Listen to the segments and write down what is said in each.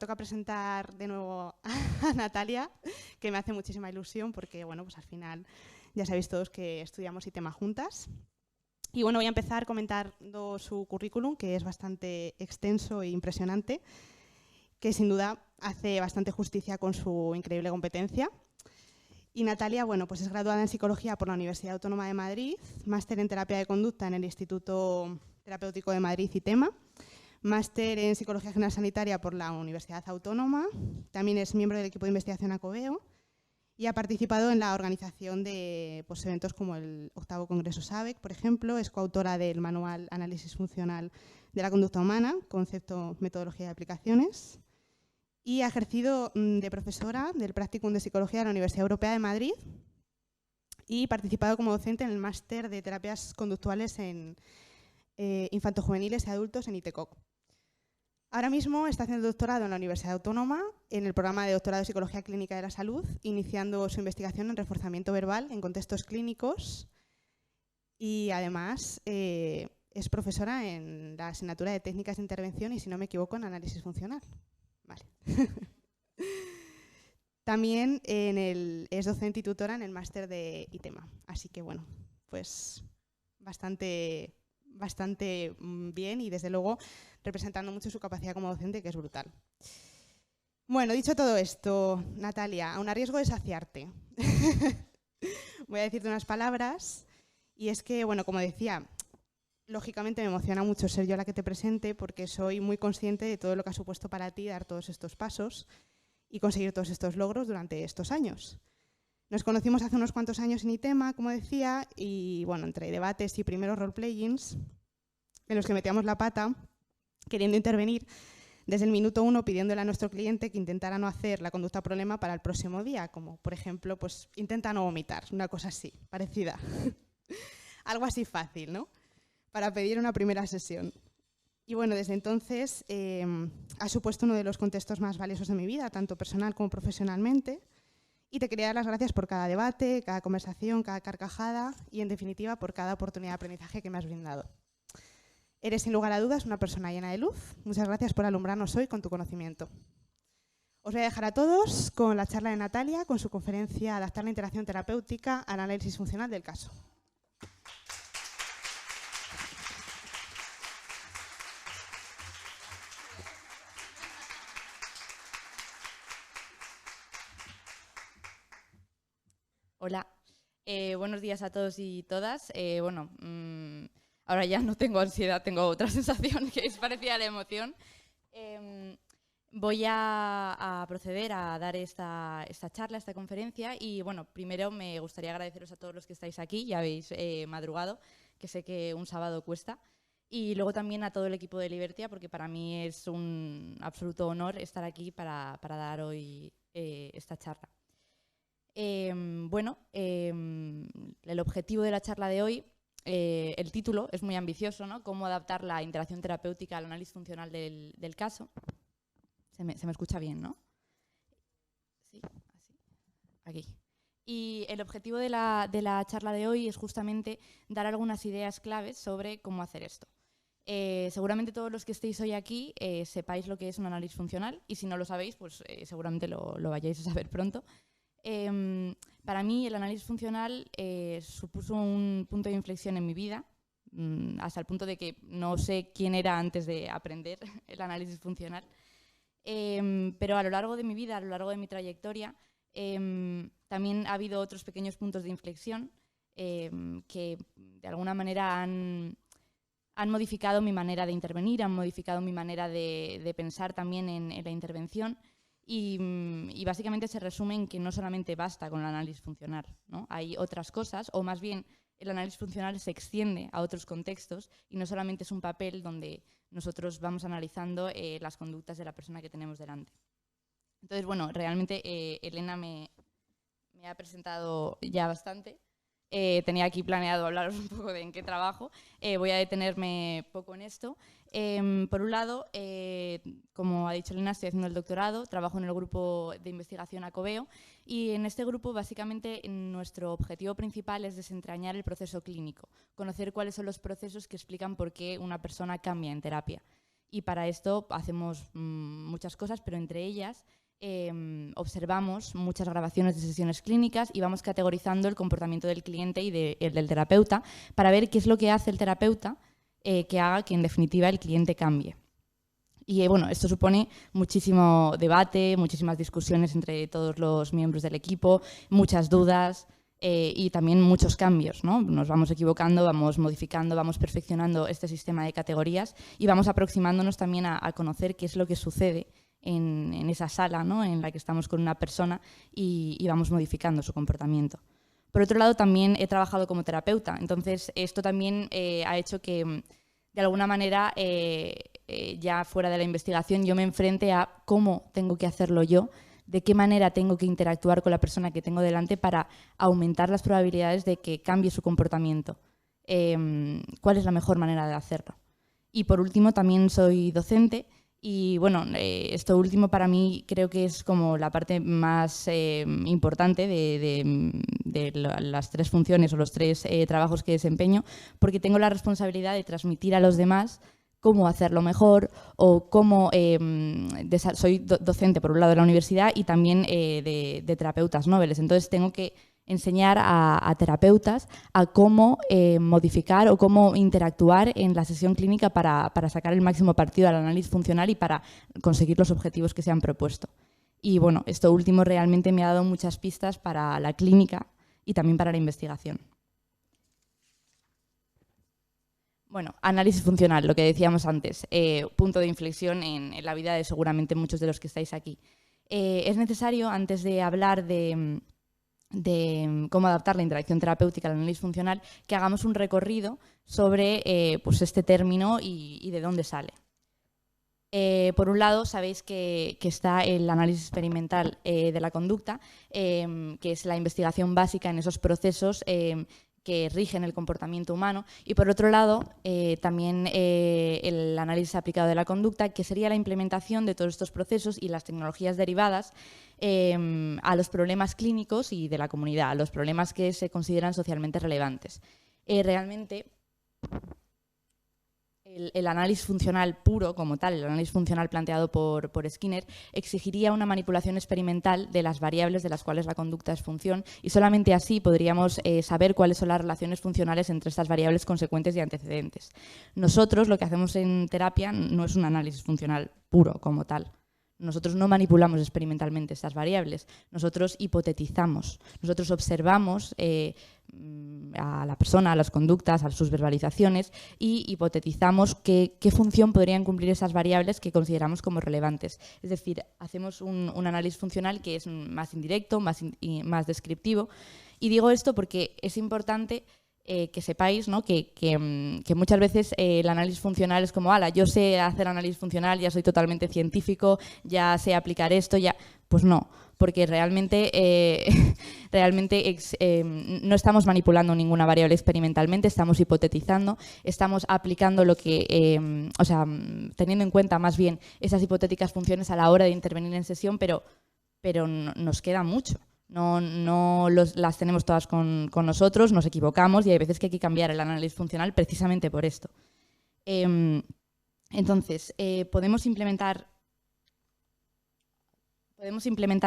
toca presentar de nuevo a Natalia, que me hace muchísima ilusión porque, bueno, pues al final ya sabéis todos que estudiamos ITEMA juntas. Y bueno, voy a empezar comentando su currículum, que es bastante extenso e impresionante, que sin duda hace bastante justicia con su increíble competencia. Y Natalia, bueno, pues es graduada en Psicología por la Universidad Autónoma de Madrid, máster en Terapia de Conducta en el Instituto Terapéutico de Madrid, ITEMA, máster en Psicología General Sanitaria por la Universidad Autónoma, también es miembro del equipo de investigación Acoveo y ha participado en la organización de pues, eventos como el 8º Congreso SABEC, por ejemplo, es coautora del Manual Análisis Funcional de la Conducta Humana, Concepto, Metodología y Aplicaciones, y ha ejercido de profesora del Practicum de Psicología de la Universidad Europea de Madrid y participado como docente en el máster de terapias conductuales en infantojuveniles y adultos en ITECOC. Ahora mismo está haciendo doctorado en la Universidad Autónoma en el programa de doctorado de Psicología Clínica de la Salud, iniciando su investigación en reforzamiento verbal en contextos clínicos y además es profesora en la asignatura de técnicas de intervención y, si no me equivoco, en análisis funcional. Vale. También es docente y tutora en el máster de ITEMA. Así que, bueno, pues bastante bien y, desde luego, representando mucho su capacidad como docente, que es brutal. Bueno, dicho todo esto, Natalia, aun a riesgo de saciarte, voy a decirte unas palabras. Y es que, bueno, como decía, lógicamente me emociona mucho ser yo la que te presente porque soy muy consciente de todo lo que ha supuesto para ti dar todos estos pasos y conseguir todos estos logros durante estos años. Nos conocimos hace unos cuantos años en ITEMA, como decía, y bueno, entre debates y primeros role-playings en los que metíamos la pata queriendo intervenir desde el minuto 1 pidiéndole a nuestro cliente que intentara no hacer la conducta problema para el próximo día, como por ejemplo, pues intenta no vomitar, una cosa así, parecida. Algo así fácil, ¿no? Para pedir una primera sesión. Y bueno, desde entonces ha supuesto uno de los contextos más valiosos de mi vida, tanto personal como profesionalmente, y te quería dar las gracias por cada debate, cada conversación, cada carcajada y, en definitiva, por cada oportunidad de aprendizaje que me has brindado. Eres, sin lugar a dudas, una persona llena de luz. Muchas gracias por alumbrarnos hoy con tu conocimiento. Os voy a dejar a todos con la charla de Natalia, con su conferencia Adaptar la interacción terapéutica al análisis funcional del caso. Hola, buenos días a todos y todas. Ahora ya no tengo ansiedad, tengo otra sensación que es parecida a la emoción. Voy a proceder a dar esta charla, esta conferencia y, bueno, primero me gustaría agradeceros a todos los que estáis aquí, ya habéis madrugado, que sé que un sábado cuesta, y luego también a todo el equipo de Libertia, porque para mí es un absoluto honor estar aquí para dar hoy esta charla. El objetivo de la charla de hoy, el título es muy ambicioso, ¿no? Cómo adaptar la interacción terapéutica al análisis funcional del caso. Se me escucha bien, ¿no? Sí, así. Aquí. Y el objetivo de la charla de hoy es justamente dar algunas ideas claves sobre cómo hacer esto. Seguramente todos los que estéis hoy aquí sepáis lo que es un análisis funcional y, si no lo sabéis, pues seguramente lo vayáis a saber pronto. Para mí el análisis funcional supuso un punto de inflexión en mi vida, hasta el punto de que no sé quién era antes de aprender el análisis funcional. Pero a lo largo de mi vida, a lo largo de mi trayectoria, también ha habido otros pequeños puntos de inflexión que de alguna manera han modificado mi manera de intervenir, han modificado mi manera de pensar también en la intervención. Y básicamente se resume en que no solamente basta con el análisis funcional, ¿no? Hay otras cosas, o más bien el análisis funcional se extiende a otros contextos y no solamente es un papel donde nosotros vamos analizando las conductas de la persona que tenemos delante. Entonces, bueno, realmente Elena me ha presentado ya bastante. Tenía aquí planeado hablaros un poco de en qué trabajo. Voy a detenerme poco en esto. Por un lado, como ha dicho Elena, estoy haciendo el doctorado, trabajo en el grupo de investigación Acoveo y en este grupo básicamente nuestro objetivo principal es desentrañar el proceso clínico, conocer cuáles son los procesos que explican por qué una persona cambia en terapia. Y para esto hacemos muchas cosas, pero entre ellas observamos muchas grabaciones de sesiones clínicas y vamos categorizando el comportamiento del cliente y el del terapeuta para ver qué es lo que hace el terapeuta que haga que en definitiva el cliente cambie. Y bueno, esto supone muchísimo debate, muchísimas discusiones entre todos los miembros del equipo, muchas dudas y también muchos cambios, ¿no? Nos vamos equivocando, vamos modificando, vamos perfeccionando este sistema de categorías y vamos aproximándonos también a conocer qué es lo que sucede en esa sala, ¿no? En la que estamos con una persona y vamos modificando su comportamiento. Por otro lado, también he trabajado como terapeuta, entonces esto también ha hecho que de alguna manera, ya fuera de la investigación, yo me enfrente a cómo tengo que hacerlo yo, de qué manera tengo que interactuar con la persona que tengo delante para aumentar las probabilidades de que cambie su comportamiento. ¿Cuál es la mejor manera de hacerlo? Y por último, también soy docente y bueno, esto último para mí creo que es como la parte más importante de las tres funciones o los tres trabajos que desempeño, porque tengo la responsabilidad de transmitir a los demás cómo hacerlo mejor o cómo soy docente por un lado de la universidad y también de terapeutas noveles. Entonces tengo que enseñar a terapeutas a cómo modificar o cómo interactuar en la sesión clínica para sacar el máximo partido al análisis funcional y para conseguir los objetivos que se han propuesto. Y bueno, esto último realmente me ha dado muchas pistas para la clínica y también para la investigación. Bueno, análisis funcional, lo que decíamos antes, punto de inflexión en la vida de seguramente muchos de los que estáis aquí. Es necesario, antes de hablar de cómo adaptar la interacción terapéutica al análisis funcional, que hagamos un recorrido sobre pues este término y de dónde sale. Por un lado, sabéis que está el análisis experimental de la conducta, que es la investigación básica en esos procesos que rigen el comportamiento humano, y por otro lado también el análisis aplicado de la conducta, que sería la implementación de todos estos procesos y las tecnologías derivadas a los problemas clínicos y de la comunidad, a los problemas que se consideran socialmente relevantes. Realmente el análisis funcional puro como tal, el análisis funcional planteado por Skinner, exigiría una manipulación experimental de las variables de las cuales la conducta es función y solamente así podríamos saber cuáles son las relaciones funcionales entre estas variables consecuentes y antecedentes. Nosotros lo que hacemos en terapia no es un análisis funcional puro como tal. Nosotros no manipulamos experimentalmente estas variables, nosotros hipotetizamos, nosotros observamos a la persona, a las conductas, a sus verbalizaciones y hipotetizamos qué función podrían cumplir esas variables que consideramos como relevantes. Es decir, hacemos un análisis funcional que es más indirecto, más descriptivo. Y digo esto porque es importante que sepáis, ¿no? que muchas veces el análisis funcional es como, ala, yo sé hacer análisis funcional, ya soy totalmente científico, ya sé aplicar esto, ya. Pues no, porque realmente no estamos manipulando ninguna variable experimentalmente, estamos hipotetizando, estamos aplicando lo que, o sea, teniendo en cuenta más bien esas hipotéticas funciones a la hora de intervenir en sesión, pero nos queda mucho. No las tenemos todas con nosotros, nos equivocamos y hay veces que hay que cambiar el análisis funcional precisamente por esto. Entonces, podemos implementar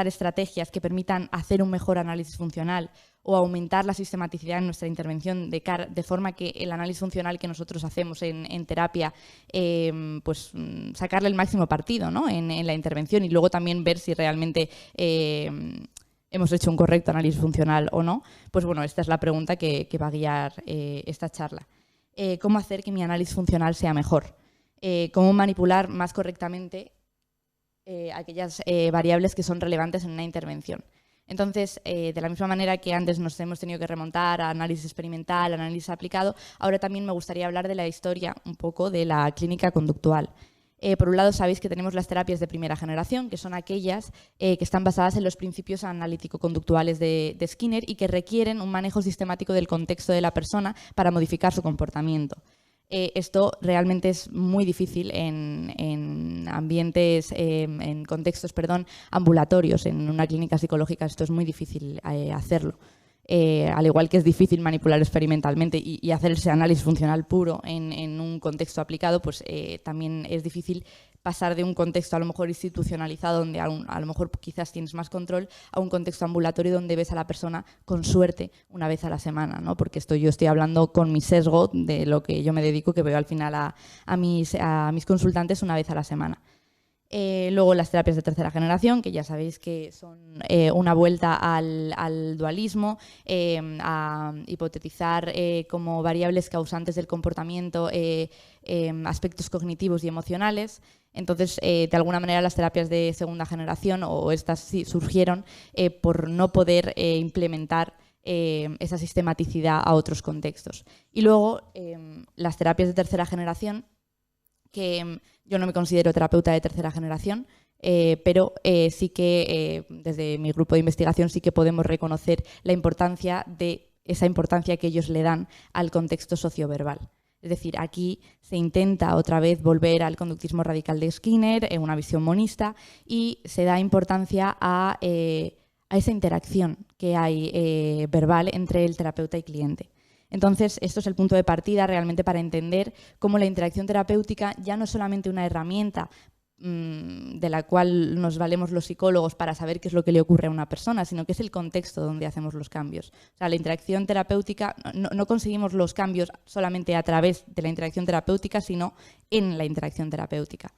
estrategias que permitan hacer un mejor análisis funcional o aumentar la sistematicidad en nuestra intervención de forma que el análisis funcional que nosotros hacemos en terapia, pues sacarle el máximo partido, ¿no? en la intervención y luego también ver si realmente hemos hecho un correcto análisis funcional o no. Pues bueno, esta es la pregunta que va a guiar esta charla. ¿Cómo hacer que mi análisis funcional sea mejor? ¿Cómo manipular más correctamente aquellas variables que son relevantes en una intervención? Entonces, de la misma manera que antes nos hemos tenido que remontar a análisis experimental, análisis aplicado, ahora también me gustaría hablar de la historia un poco de la clínica conductual. Por un lado, sabéis que tenemos las terapias de primera generación, que son aquellas que están basadas en los principios analítico-conductuales de Skinner y que requieren un manejo sistemático del contexto de la persona para modificar su comportamiento. Esto realmente es muy difícil en ambientes, en contextos, ambulatorios. En una clínica psicológica esto es muy difícil hacerlo. al igual que es difícil manipular experimentalmente y hacer ese análisis funcional puro en un contexto aplicado, pues también es difícil pasar de un contexto a lo mejor institucionalizado, donde a lo mejor quizás tienes más control, a un contexto ambulatorio donde ves a la persona con suerte una vez a la semana, ¿no? Porque yo estoy hablando con mi sesgo de lo que yo me dedico, que veo al final a mis consultantes una vez a la semana. Luego las terapias de tercera generación, que ya sabéis que son una vuelta al dualismo, a hipotetizar como variables causantes del comportamiento aspectos cognitivos y emocionales. Entonces, de alguna manera, las terapias de segunda generación, o estas sí, surgieron por no poder implementar esa sistematicidad a otros contextos. Y luego, las terapias de tercera generación, que yo no me considero terapeuta de tercera generación, pero sí que desde mi grupo de investigación sí que podemos reconocer la importancia esa importancia que ellos le dan al contexto socioverbal. Es decir, aquí se intenta otra vez volver al conductismo radical de Skinner, una visión monista, y se da importancia a esa interacción que hay verbal entre el terapeuta y cliente. Entonces, esto es el punto de partida realmente para entender cómo la interacción terapéutica ya no es solamente una herramienta de la cual nos valemos los psicólogos para saber qué es lo que le ocurre a una persona, sino que es el contexto donde hacemos los cambios. O sea, la interacción terapéutica, no conseguimos los cambios solamente a través de la interacción terapéutica, sino en la interacción terapéutica.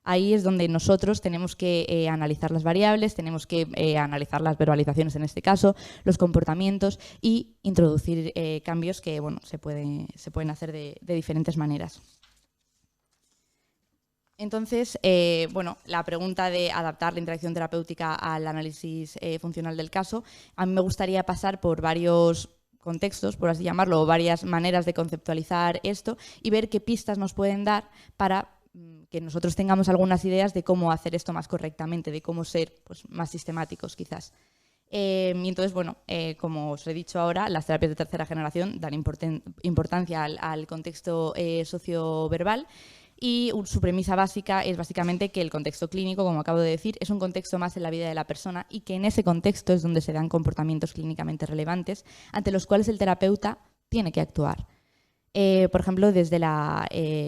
Ahí es donde nosotros tenemos que analizar las variables, tenemos que analizar las verbalizaciones en este caso, los comportamientos y introducir cambios que bueno, se pueden hacer de diferentes maneras. Entonces, bueno, la pregunta de adaptar la interacción terapéutica al análisis funcional del caso, a mí me gustaría pasar por varios contextos, por así llamarlo, o varias maneras de conceptualizar esto y ver qué pistas nos pueden dar para que nosotros tengamos algunas ideas de cómo hacer esto más correctamente, de cómo ser pues, más sistemáticos quizás. Y entonces, bueno, como os he dicho ahora, las terapias de tercera generación dan importancia al contexto socioverbal y su premisa básica es básicamente que el contexto clínico, como acabo de decir, es un contexto más en la vida de la persona y que en ese contexto es donde se dan comportamientos clínicamente relevantes ante los cuales el terapeuta tiene que actuar. Por ejemplo, desde la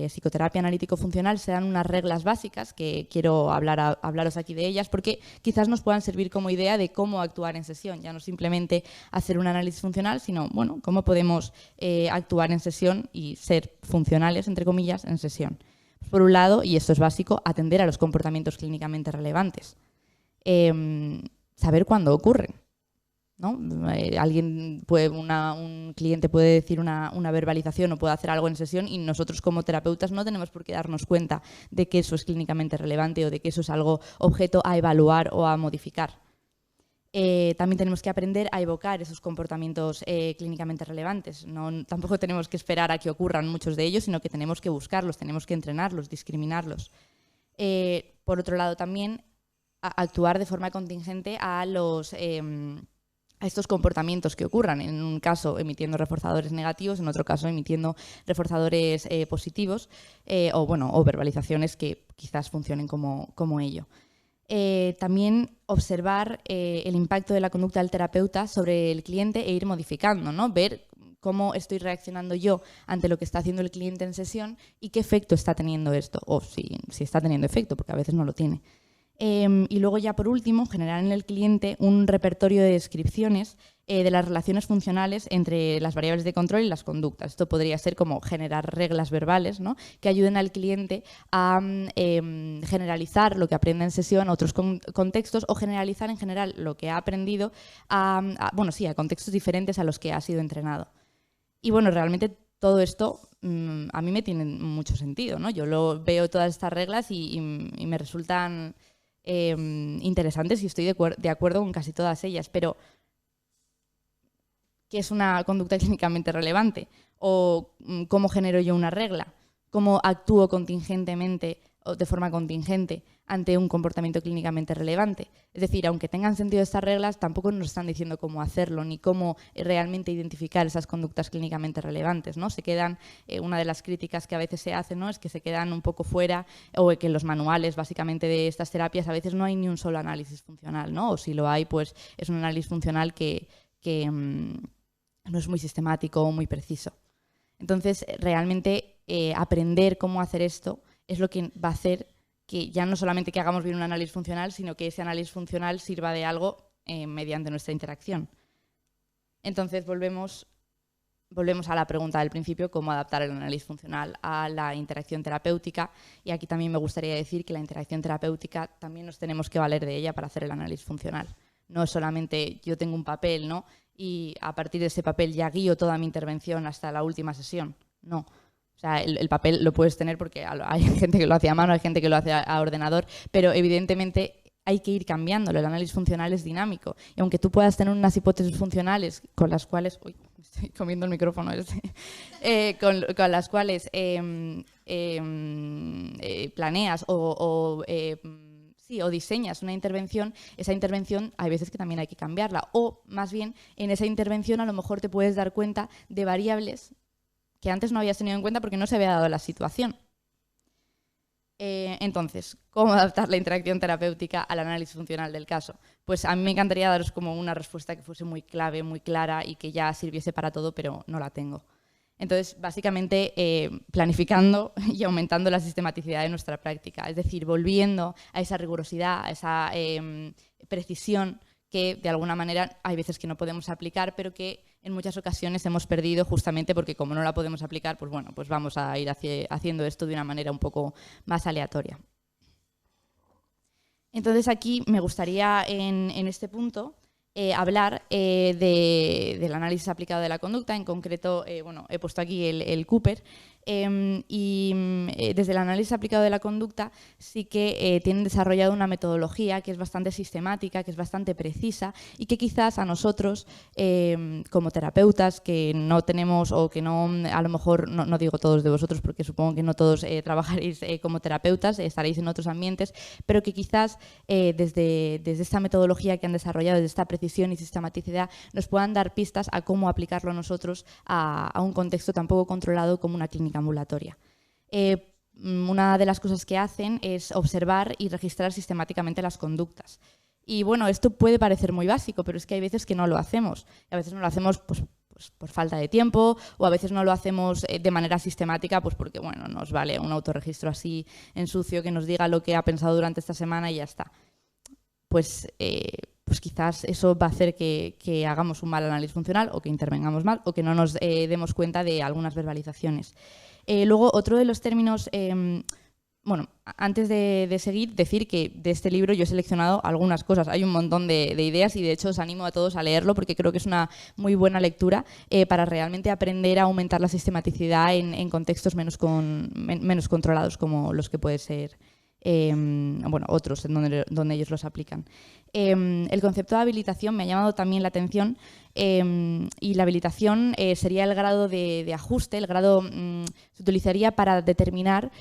psicoterapia analítico-funcional se dan unas reglas básicas que quiero hablaros aquí de ellas porque quizás nos puedan servir como idea de cómo actuar en sesión, ya no simplemente hacer un análisis funcional, sino bueno, cómo podemos actuar en sesión y ser funcionales, entre comillas, en sesión. Por un lado, y esto es básico, atender a los comportamientos clínicamente relevantes. Saber cuándo ocurren, ¿no? Un cliente puede decir una verbalización o puede hacer algo en sesión y nosotros como terapeutas no tenemos por qué darnos cuenta de que eso es clínicamente relevante o de que eso es algo objeto a evaluar o a modificar. También tenemos que aprender a evocar esos comportamientos clínicamente relevantes. Tampoco tenemos que esperar a que ocurran muchos de ellos, sino que tenemos que buscarlos, tenemos que entrenarlos, discriminarlos. Por otro lado, también actuar de forma contingente a estos comportamientos que ocurran, en un caso emitiendo reforzadores negativos, en otro caso emitiendo reforzadores positivos o verbalizaciones que quizás funcionen como ello. También observar el impacto de la conducta del terapeuta sobre el cliente e ir modificando, ¿no? Ver cómo estoy reaccionando yo ante lo que está haciendo el cliente en sesión y qué efecto está teniendo esto, o si está teniendo efecto, porque a veces no lo tiene. Y luego ya por último, generar en el cliente un repertorio de descripciones de las relaciones funcionales entre las variables de control y las conductas. Esto podría ser como generar reglas verbales, ¿no? Que ayuden al cliente a generalizar lo que aprende en sesión a otros contextos o generalizar en general lo que ha aprendido a contextos diferentes a los que ha sido entrenado. Y bueno, realmente todo esto a mí me tiene mucho sentido, ¿no? Yo veo todas estas reglas y me resultan interesantes y estoy de acuerdo con casi todas ellas, pero ¿qué es una conducta clínicamente relevante? ¿O cómo genero yo una regla? ¿Cómo actúo contingentemente o de forma contingente ante un comportamiento clínicamente relevante? Es decir, aunque tengan sentido estas reglas, tampoco nos están diciendo cómo hacerlo ni cómo realmente identificar esas conductas clínicamente relevantes, ¿no? Se quedan, una de las críticas que a veces se hacen, ¿no? Es que se quedan un poco fuera o que en los manuales básicamente de estas terapias a veces no hay ni un solo análisis funcional, ¿no? O si lo hay, pues es un análisis funcional que no es muy sistemático o muy preciso. Entonces, realmente aprender cómo hacer esto es lo que va a hacer que ya no solamente que hagamos bien un análisis funcional, sino que ese análisis funcional sirva de algo mediante nuestra interacción. Entonces, volvemos a la pregunta del principio, cómo adaptar el análisis funcional a la interacción terapéutica. Y aquí también me gustaría decir que la interacción terapéutica también nos tenemos que valer de ella para hacer el análisis funcional. No es solamente yo tengo un papel, ¿no?, y a partir de ese papel ya guío toda mi intervención hasta la última sesión. No. O sea, el papel lo puedes tener porque hay gente que lo hace a mano, hay gente que lo hace a ordenador, pero evidentemente hay que ir cambiándolo. El análisis funcional es dinámico. Y aunque tú puedas tener unas hipótesis funcionales con las cuales... Uy, me estoy comiendo el micrófono. Con las cuales planeas o diseñas una intervención, esa intervención hay veces que también hay que cambiarla. O, más bien, en esa intervención a lo mejor te puedes dar cuenta de variables que antes no habías tenido en cuenta porque no se había dado la situación. Entonces, ¿cómo adaptar la interacción terapéutica al análisis funcional del caso? Pues a mí me encantaría daros como una respuesta que fuese muy clave, muy clara y que ya sirviese para todo, pero no la tengo. Entonces, básicamente, planificando y aumentando la sistematicidad de nuestra práctica, es decir, volviendo a esa rigurosidad, a esa precisión que de alguna manera hay veces que no podemos aplicar, pero que en muchas ocasiones hemos perdido justamente porque como no la podemos aplicar, pues bueno, pues vamos a ir haciendo esto de una manera un poco más aleatoria. Entonces aquí me gustaría en este punto hablar del análisis aplicado de la conducta. En concreto, bueno, he puesto aquí el Cooper. Desde el análisis aplicado de la conducta sí que tienen desarrollado una metodología que es bastante sistemática, que es bastante precisa y que quizás a nosotros como terapeutas que no tenemos o que no, a lo mejor, no digo todos de vosotros porque supongo que no todos trabajaréis como terapeutas, estaréis en otros ambientes, pero que quizás desde esta metodología que han desarrollado, desde esta precisión y sistematicidad, nos puedan dar pistas a cómo aplicarlo nosotros a un contexto tan poco controlado como una clínica ambulatoria. Una de las cosas que hacen es observar y registrar sistemáticamente las conductas. Y bueno, esto puede parecer muy básico, pero es que hay veces que no lo hacemos. A veces no lo hacemos pues, por falta de tiempo, o a veces no lo hacemos de manera sistemática pues porque bueno, nos vale un autorregistro así en sucio que nos diga lo que ha pensado durante esta semana y ya está. Pues quizás eso va a hacer que hagamos un mal análisis funcional o que intervengamos mal o que no nos demos cuenta de algunas verbalizaciones. Luego, otro de los términos, bueno, antes de seguir, decir que de este libro yo he seleccionado algunas cosas. Hay un montón de ideas y de hecho os animo a todos a leerlo porque creo que es una muy buena lectura para realmente aprender a aumentar la sistematicidad en contextos menos controlados como los que puede ser bueno, otros en donde ellos los aplican. El concepto de habilitación me ha llamado también la atención y la habilitación sería el grado de ajuste, el grado se utilizaría para determinar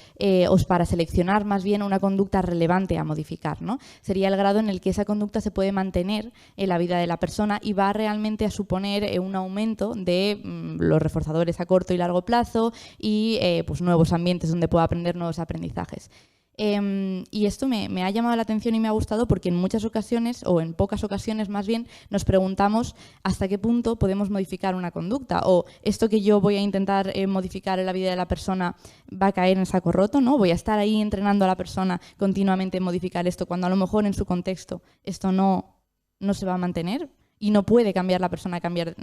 o para seleccionar más bien una conducta relevante a modificar, ¿no? Sería el grado en el que esa conducta se puede mantener en la vida de la persona y va realmente a suponer un aumento de los reforzadores a corto y largo plazo y pues nuevos ambientes donde pueda aprender nuevos aprendizajes. Y esto me ha llamado la atención y me ha gustado porque en muchas ocasiones, o en pocas ocasiones más bien, nos preguntamos hasta qué punto podemos modificar una conducta o esto que yo voy a intentar modificar en la vida de la persona va a caer en saco roto, ¿no? Voy a estar ahí entrenando a la persona continuamente en modificar esto cuando a lo mejor en su contexto esto no se va a mantener y no puede cambiar la persona, cambiar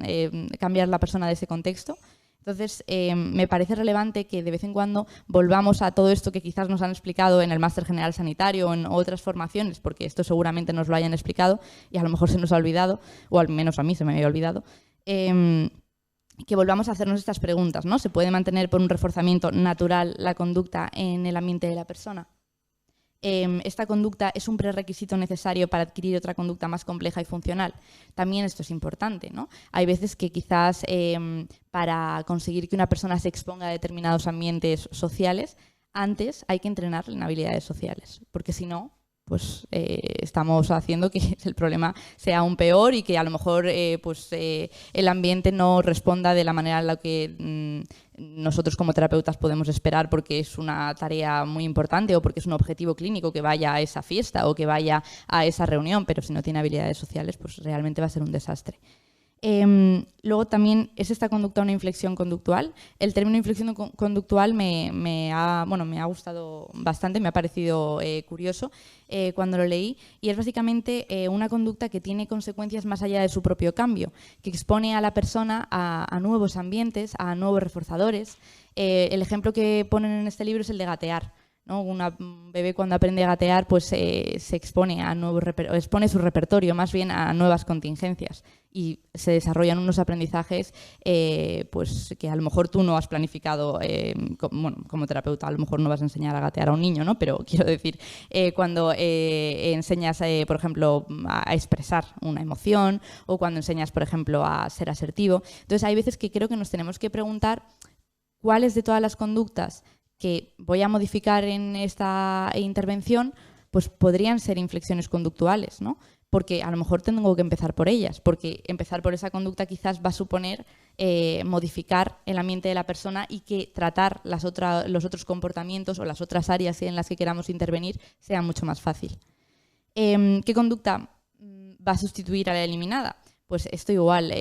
la persona de ese contexto. Entonces, me parece relevante que de vez en cuando volvamos a todo esto que quizás nos han explicado en el Máster General Sanitario o en otras formaciones, porque esto seguramente nos lo hayan explicado y a lo mejor se nos ha olvidado, o al menos a mí se me había olvidado, que volvamos a hacernos estas preguntas, ¿no? ¿Se puede mantener por un reforzamiento natural la conducta en el ambiente de la persona? Esta conducta es un prerequisito necesario para adquirir otra conducta más compleja y funcional. También esto es importante, ¿no? Hay veces que quizás para conseguir que una persona se exponga a determinados ambientes sociales, antes hay que entrenarle en habilidades sociales, porque si no, pues estamos haciendo que el problema sea aún peor y que a lo mejor el ambiente no responda de la manera en la que nosotros como terapeutas podemos esperar porque es una tarea muy importante o porque es un objetivo clínico que vaya a esa fiesta o que vaya a esa reunión, pero si no tiene habilidades sociales, pues realmente va a ser un desastre. Luego también es esta conducta una inflexión conductual. El término inflexión conductual me ha gustado bastante, me ha parecido curioso cuando lo leí, y es básicamente una conducta que tiene consecuencias más allá de su propio cambio, que expone a la persona a nuevos ambientes, a nuevos reforzadores. El ejemplo que ponen en este libro es el de gatear, ¿no? Un bebé cuando aprende a gatear pues se expone expone su repertorio más bien a nuevas contingencias y se desarrollan unos aprendizajes pues que a lo mejor tú no has planificado como terapeuta, a lo mejor no vas a enseñar a gatear a un niño, ¿no? Pero quiero decir, cuando enseñas, por ejemplo, a expresar una emoción, o cuando enseñas, por ejemplo, a ser asertivo. Entonces hay veces que creo que nos tenemos que preguntar cuáles de todas las conductas que voy a modificar en esta intervención, pues podrían ser inflexiones conductuales, ¿no? Porque a lo mejor tengo que empezar por ellas, porque empezar por esa conducta quizás va a suponer modificar el ambiente de la persona y que tratar los otros comportamientos o las otras áreas en las que queramos intervenir sea mucho más fácil. ¿Qué conducta va a sustituir a la eliminada? Pues esto igual,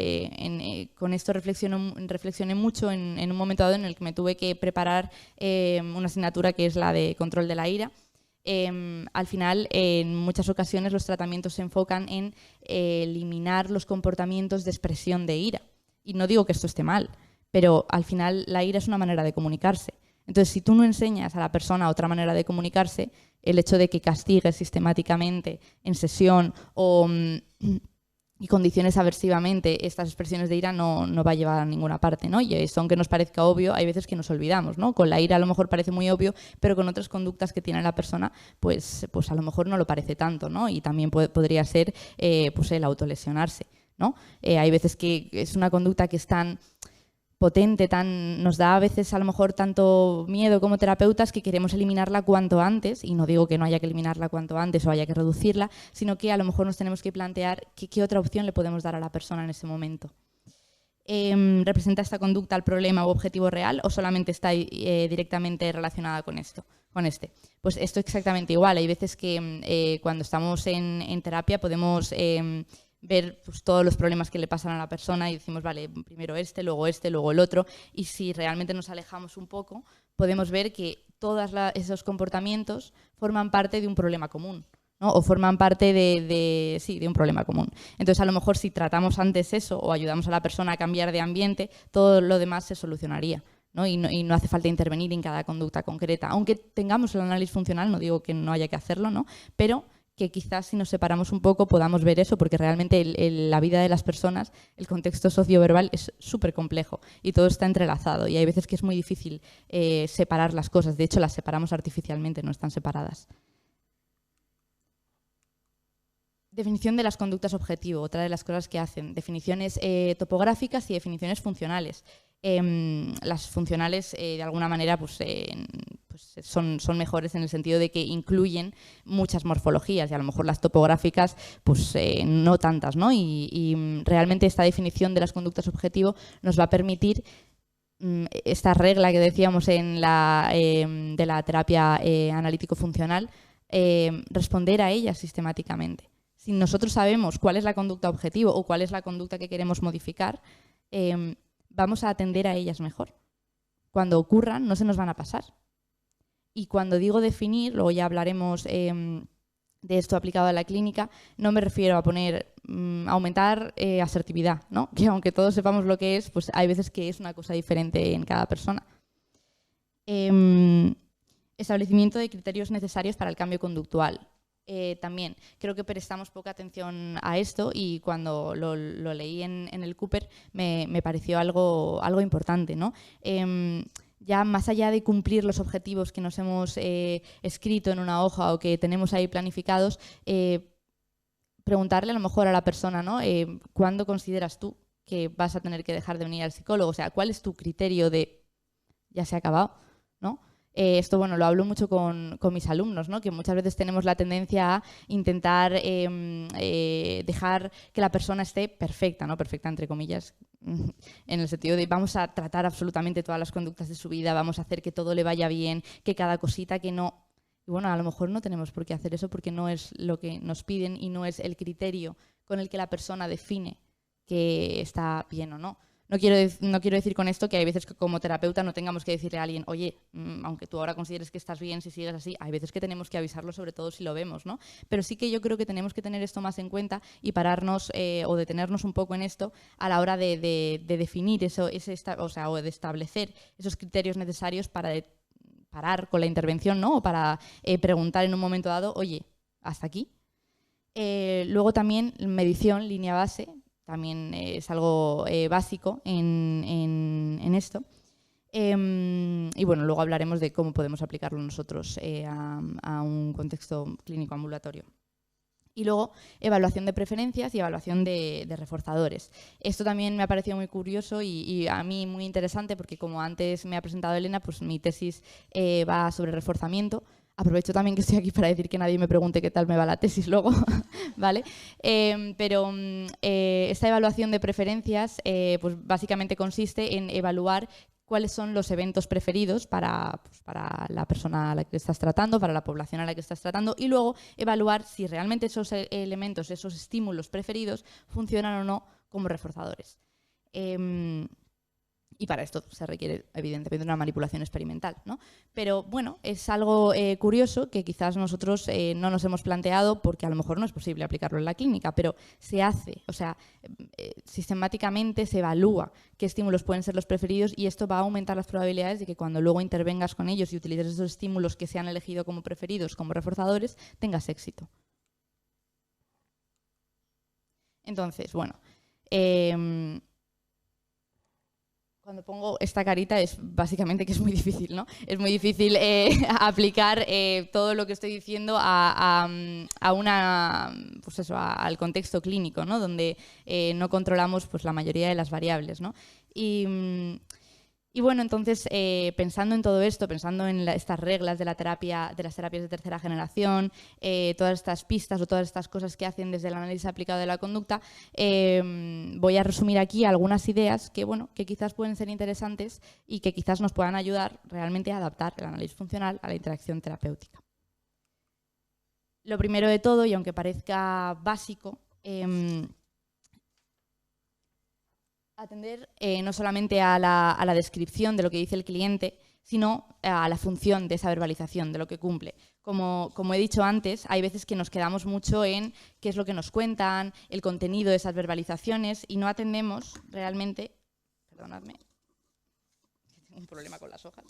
con esto reflexioné mucho en un momento dado en el que me tuve que preparar una asignatura que es la de control de la ira. Al final, en muchas ocasiones los tratamientos se enfocan en eliminar los comportamientos de expresión de ira. Y no digo que esto esté mal, pero al final la ira es una manera de comunicarse. Entonces, si tú no enseñas a la persona otra manera de comunicarse, el hecho de que castigues sistemáticamente en sesión y condiciones aversivamente estas expresiones de ira no va a llevar a ninguna parte, ¿no? Y eso, aunque nos parezca obvio, hay veces que nos olvidamos, ¿no? Con la ira a lo mejor parece muy obvio, pero con otras conductas que tiene la persona, pues a lo mejor no lo parece tanto, ¿no? Y también podría ser pues el autolesionarse, ¿no? Hay veces que es una conducta que es tan potente, nos da a veces a lo mejor tanto miedo como terapeutas que queremos eliminarla cuanto antes, y no digo que no haya que eliminarla cuanto antes o haya que reducirla, sino que a lo mejor nos tenemos que plantear qué otra opción le podemos dar a la persona en ese momento. ¿Representa esta conducta el problema o objetivo real o solamente está directamente relacionada con esto? Pues esto es exactamente igual. Hay veces que cuando estamos en terapia podemos ver pues, todos los problemas que le pasan a la persona y decimos, vale, primero luego luego el otro, y si realmente nos alejamos un poco, podemos ver que todos esos comportamientos forman parte de un problema común, ¿no? O forman parte de un problema común. Entonces, a lo mejor si tratamos antes eso o ayudamos a la persona a cambiar de ambiente, todo lo demás se solucionaría, ¿no? Y no hace falta intervenir en cada conducta concreta. Aunque tengamos el análisis funcional, no digo que no haya que hacerlo, ¿no? Pero que quizás si nos separamos un poco podamos ver eso, porque realmente la vida de las personas, el contexto socioverbal es súper complejo y todo está entrelazado y hay veces que es muy difícil separar las cosas. De hecho, las separamos artificialmente, no están separadas. Definición de las conductas objetivo, otra de las cosas que hacen. Definiciones topográficas y definiciones funcionales. Las funcionales, de alguna manera, pues son mejores en el sentido de que incluyen muchas morfologías y a lo mejor las topográficas pues no tantas, ¿no? Y realmente esta definición de las conductas objetivo nos va a permitir esta regla que decíamos de la terapia analítico-funcional, responder a ellas sistemáticamente. Si nosotros sabemos cuál es la conducta objetivo o cuál es la conducta que queremos modificar, vamos a atender a ellas mejor. Cuando ocurran, no se nos van a pasar. Y cuando digo definir, luego ya hablaremos de esto aplicado a la clínica, no me refiero a aumentar asertividad, ¿no? Que aunque todos sepamos lo que es, pues hay veces que es una cosa diferente en cada persona. Establecimiento de criterios necesarios para el cambio conductual. También creo que prestamos poca atención a esto y cuando lo leí en el Cooper me pareció algo importante, ¿no? Ya más allá de cumplir los objetivos que nos hemos escrito en una hoja o que tenemos ahí planificados, preguntarle a lo mejor a la persona, ¿no? ¿Cuándo consideras tú que vas a tener que dejar de venir al psicólogo? O sea, ¿cuál es tu criterio de ya se ha acabado, ¿no? Esto, bueno, lo hablo mucho con mis alumnos, ¿no? Que muchas veces tenemos la tendencia a intentar dejar que la persona esté perfecta, ¿no? Perfecta entre comillas, en el sentido de vamos a tratar absolutamente todas las conductas de su vida, vamos a hacer que todo le vaya bien, que cada cosita que no... Y bueno, a lo mejor no tenemos por qué hacer eso porque no es lo que nos piden y no es el criterio con el que la persona define que está bien o no. No quiero decir con esto que hay veces que como terapeuta no tengamos que decirle a alguien, oye, aunque tú ahora consideres que estás bien, si sigues así, hay veces que tenemos que avisarlo, sobre todo si lo vemos, ¿no? Pero sí que yo creo que tenemos que tener esto más en cuenta y pararnos o detenernos un poco en esto a la hora de definir eso, o de establecer esos criterios necesarios para parar con la intervención, ¿no? O para preguntar en un momento dado, oye, ¿hasta aquí? Luego también medición, línea base, también es algo básico en esto. Y bueno, luego hablaremos de cómo podemos aplicarlo nosotros a un contexto clínico ambulatorio. Y luego, evaluación de preferencias y evaluación de reforzadores. Esto también me ha parecido muy curioso y a mí muy interesante porque, como antes me ha presentado Elena, pues mi tesis va sobre reforzamiento. Aprovecho también que estoy aquí para decir que nadie me pregunte qué tal me va la tesis luego, ¿vale? Pero esta evaluación de preferencias pues básicamente consiste en evaluar cuáles son los eventos preferidos para la persona a la que estás tratando, para la población a la que estás tratando, y luego evaluar si realmente esos elementos, esos estímulos preferidos funcionan o no como reforzadores. Y para esto se requiere, evidentemente, una manipulación experimental, ¿no? Pero bueno, es algo curioso que quizás nosotros no nos hemos planteado porque a lo mejor no es posible aplicarlo en la clínica, pero se hace, o sea, sistemáticamente se evalúa qué estímulos pueden ser los preferidos y esto va a aumentar las probabilidades de que cuando luego intervengas con ellos y utilices esos estímulos que se han elegido como preferidos, como reforzadores, tengas éxito. Entonces, bueno, cuando pongo esta carita es básicamente que es muy difícil, ¿no? Es muy difícil aplicar todo lo que estoy diciendo al contexto clínico, ¿no? Donde no controlamos pues, la mayoría de las variables, ¿no? Y bueno, entonces, pensando en todo esto, pensando en estas reglas de las terapias de tercera generación, todas estas pistas o todas estas cosas que hacen desde el análisis aplicado de la conducta, voy a resumir aquí algunas ideas que, bueno, que quizás pueden ser interesantes y que quizás nos puedan ayudar realmente a adaptar el análisis funcional a la interacción terapéutica. Lo primero de todo, y aunque parezca básico, atender no solamente a la descripción de lo que dice el cliente, sino a la función de esa verbalización, de lo que cumple. Como he dicho antes, hay veces que nos quedamos mucho en qué es lo que nos cuentan, el contenido de esas verbalizaciones y no atendemos realmente... Perdonadme, tengo un problema con las hojas.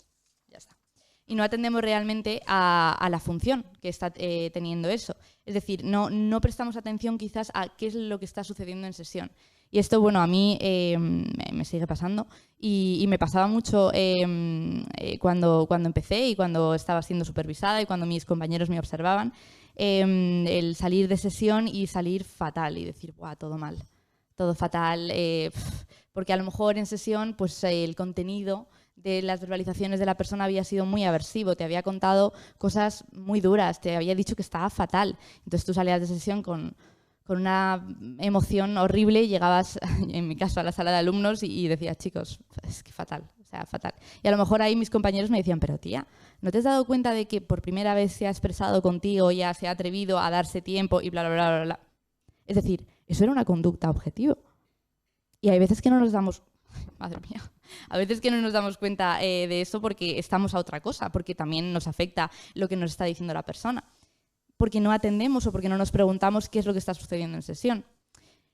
Ya está. Y no atendemos realmente a la función que está teniendo eso. Es decir, no prestamos atención quizás a qué es lo que está sucediendo en sesión. Y esto, bueno, a mí me sigue pasando y me pasaba mucho cuando empecé y cuando estaba siendo supervisada y cuando mis compañeros me observaban, el salir de sesión y salir fatal y decir, ¡buah, todo mal! Todo fatal, porque a lo mejor en sesión pues el contenido de las verbalizaciones de la persona había sido muy aversivo, te había contado cosas muy duras, te había dicho que estaba fatal. Entonces tú salías de sesión con una emoción horrible y llegabas, en mi caso, a la sala de alumnos y decías, chicos, es que fatal, o sea, fatal. Y a lo mejor ahí mis compañeros me decían, pero tía, ¿no te has dado cuenta de que por primera vez se ha expresado contigo, ya se ha atrevido a darse tiempo y bla, bla, bla, bla, bla? Es decir, eso era una conducta objetiva. Y hay veces que no nos damos... Madre mía. A veces que no nos damos cuenta de eso porque estamos a otra cosa, porque también nos afecta lo que nos está diciendo la persona. Porque no atendemos o porque no nos preguntamos qué es lo que está sucediendo en sesión.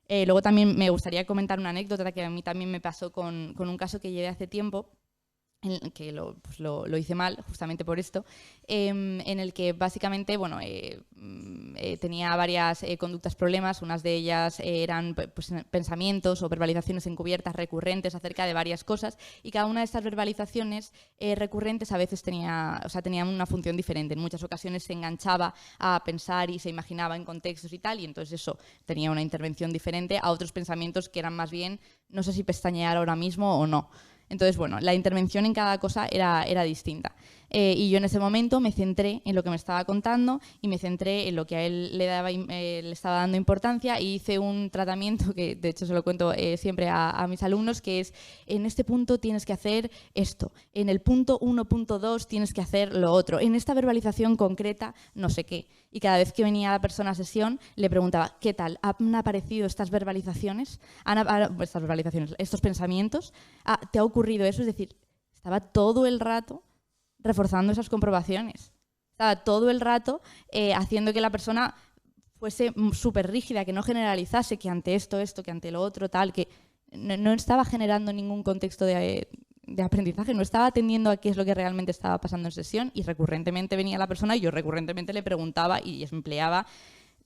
Luego también me gustaría comentar una anécdota que a mí también me pasó con un caso que llevé hace tiempo, que lo hice mal justamente por esto, en el que básicamente bueno, tenía varias conductas problemas, unas de ellas eran pues, pensamientos o verbalizaciones encubiertas recurrentes acerca de varias cosas y cada una de estas verbalizaciones recurrentes a veces tenían una función diferente. En muchas ocasiones se enganchaba a pensar y se imaginaba en contextos y tal, y entonces eso tenía una intervención diferente a otros pensamientos que eran más bien, no sé si pestañear ahora mismo o no. Entonces, bueno, la intervención en cada cosa era distinta. Y yo en ese momento me centré en lo que me estaba contando y me centré en lo que a él le estaba dando importancia, y hice un tratamiento que de hecho se lo cuento siempre a mis alumnos, que es: en este punto tienes que hacer esto, en el punto 1.2 tienes que hacer lo otro, en esta verbalización concreta no sé qué. Y cada vez que venía la persona a sesión le preguntaba: ¿qué tal? ¿Han aparecido estas verbalizaciones? ¿Estos pensamientos? ¿Te ha ocurrido eso? Es decir, estaba todo el rato reforzando esas comprobaciones. Estaba todo el rato haciendo que la persona fuese súper rígida, que no generalizase, que ante esto, que ante lo otro, tal, que no estaba generando ningún contexto de aprendizaje, no estaba atendiendo a qué es lo que realmente estaba pasando en sesión, y recurrentemente venía la persona y yo recurrentemente le preguntaba y empleaba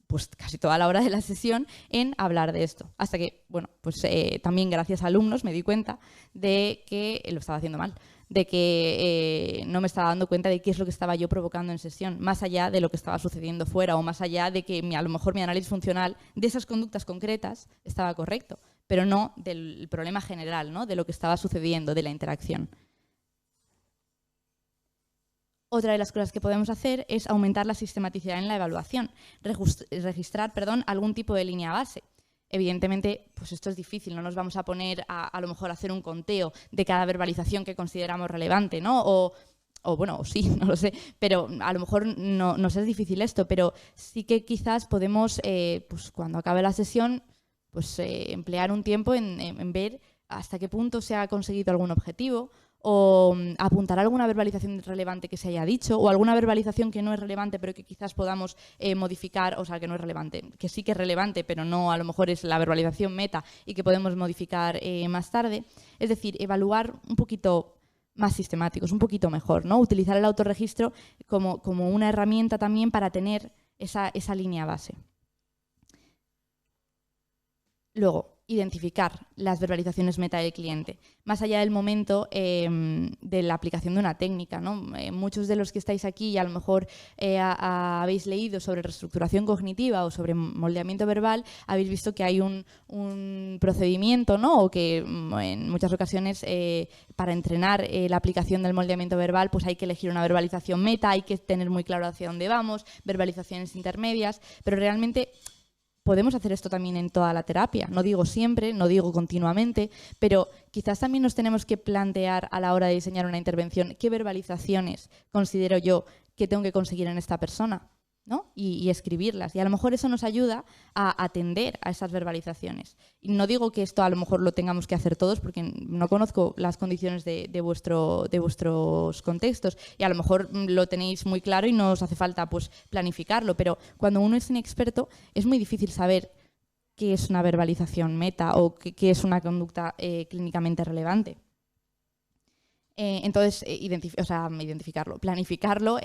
pues casi toda la hora de la sesión en hablar de esto. Hasta que, bueno, pues también gracias a alumnos me di cuenta de que lo estaba haciendo mal, de que no me estaba dando cuenta de qué es lo que estaba yo provocando en sesión, más allá de lo que estaba sucediendo fuera, o más allá de que a lo mejor mi análisis funcional de esas conductas concretas estaba correcto, pero no del problema general, ¿no? De lo que estaba sucediendo, de la interacción. Otra de las cosas que podemos hacer es aumentar la sistematicidad en la evaluación, registrar algún tipo de línea base. Evidentemente, pues esto es difícil, no nos vamos a poner a lo mejor a hacer un conteo de cada verbalización que consideramos relevante, ¿no? O bueno, o sí, no lo sé, pero a lo mejor no nos es difícil esto, pero sí que quizás podemos, pues cuando acabe la sesión, pues emplear un tiempo en ver hasta qué punto se ha conseguido algún objetivo, o apuntar alguna verbalización relevante que se haya dicho, o alguna verbalización que no es relevante pero que quizás podamos modificar, o sea, que no es relevante, que sí que es relevante pero no, a lo mejor es la verbalización meta y que podemos modificar más tarde. Es decir, evaluar un poquito más sistemáticos, un poquito mejor, ¿no? Utilizar el autorregistro como una herramienta también para tener esa línea base. Luego, identificar las verbalizaciones meta del cliente, más allá del momento de la aplicación de una técnica, ¿no? Muchos de los que estáis aquí y a lo mejor habéis leído sobre reestructuración cognitiva o sobre moldeamiento verbal, habéis visto que hay un procedimiento, ¿no? O que en muchas ocasiones para entrenar la aplicación del moldeamiento verbal, pues hay que elegir una verbalización meta, hay que tener muy claro hacia dónde vamos, verbalizaciones intermedias, pero realmente podemos hacer esto también en toda la terapia. No digo siempre, no digo continuamente, pero quizás también nos tenemos que plantear a la hora de diseñar una intervención qué verbalizaciones considero yo que tengo que conseguir en esta persona, ¿no? Y escribirlas. Y a lo mejor eso nos ayuda a atender a esas verbalizaciones. Y no digo que esto a lo mejor lo tengamos que hacer todos, porque no conozco las condiciones de vuestros contextos, y a lo mejor lo tenéis muy claro y no os hace falta pues planificarlo, pero cuando uno es inexperto es muy difícil saber qué es una verbalización meta o qué es una conducta clínicamente relevante. Entonces, identificarlo, planificarlo,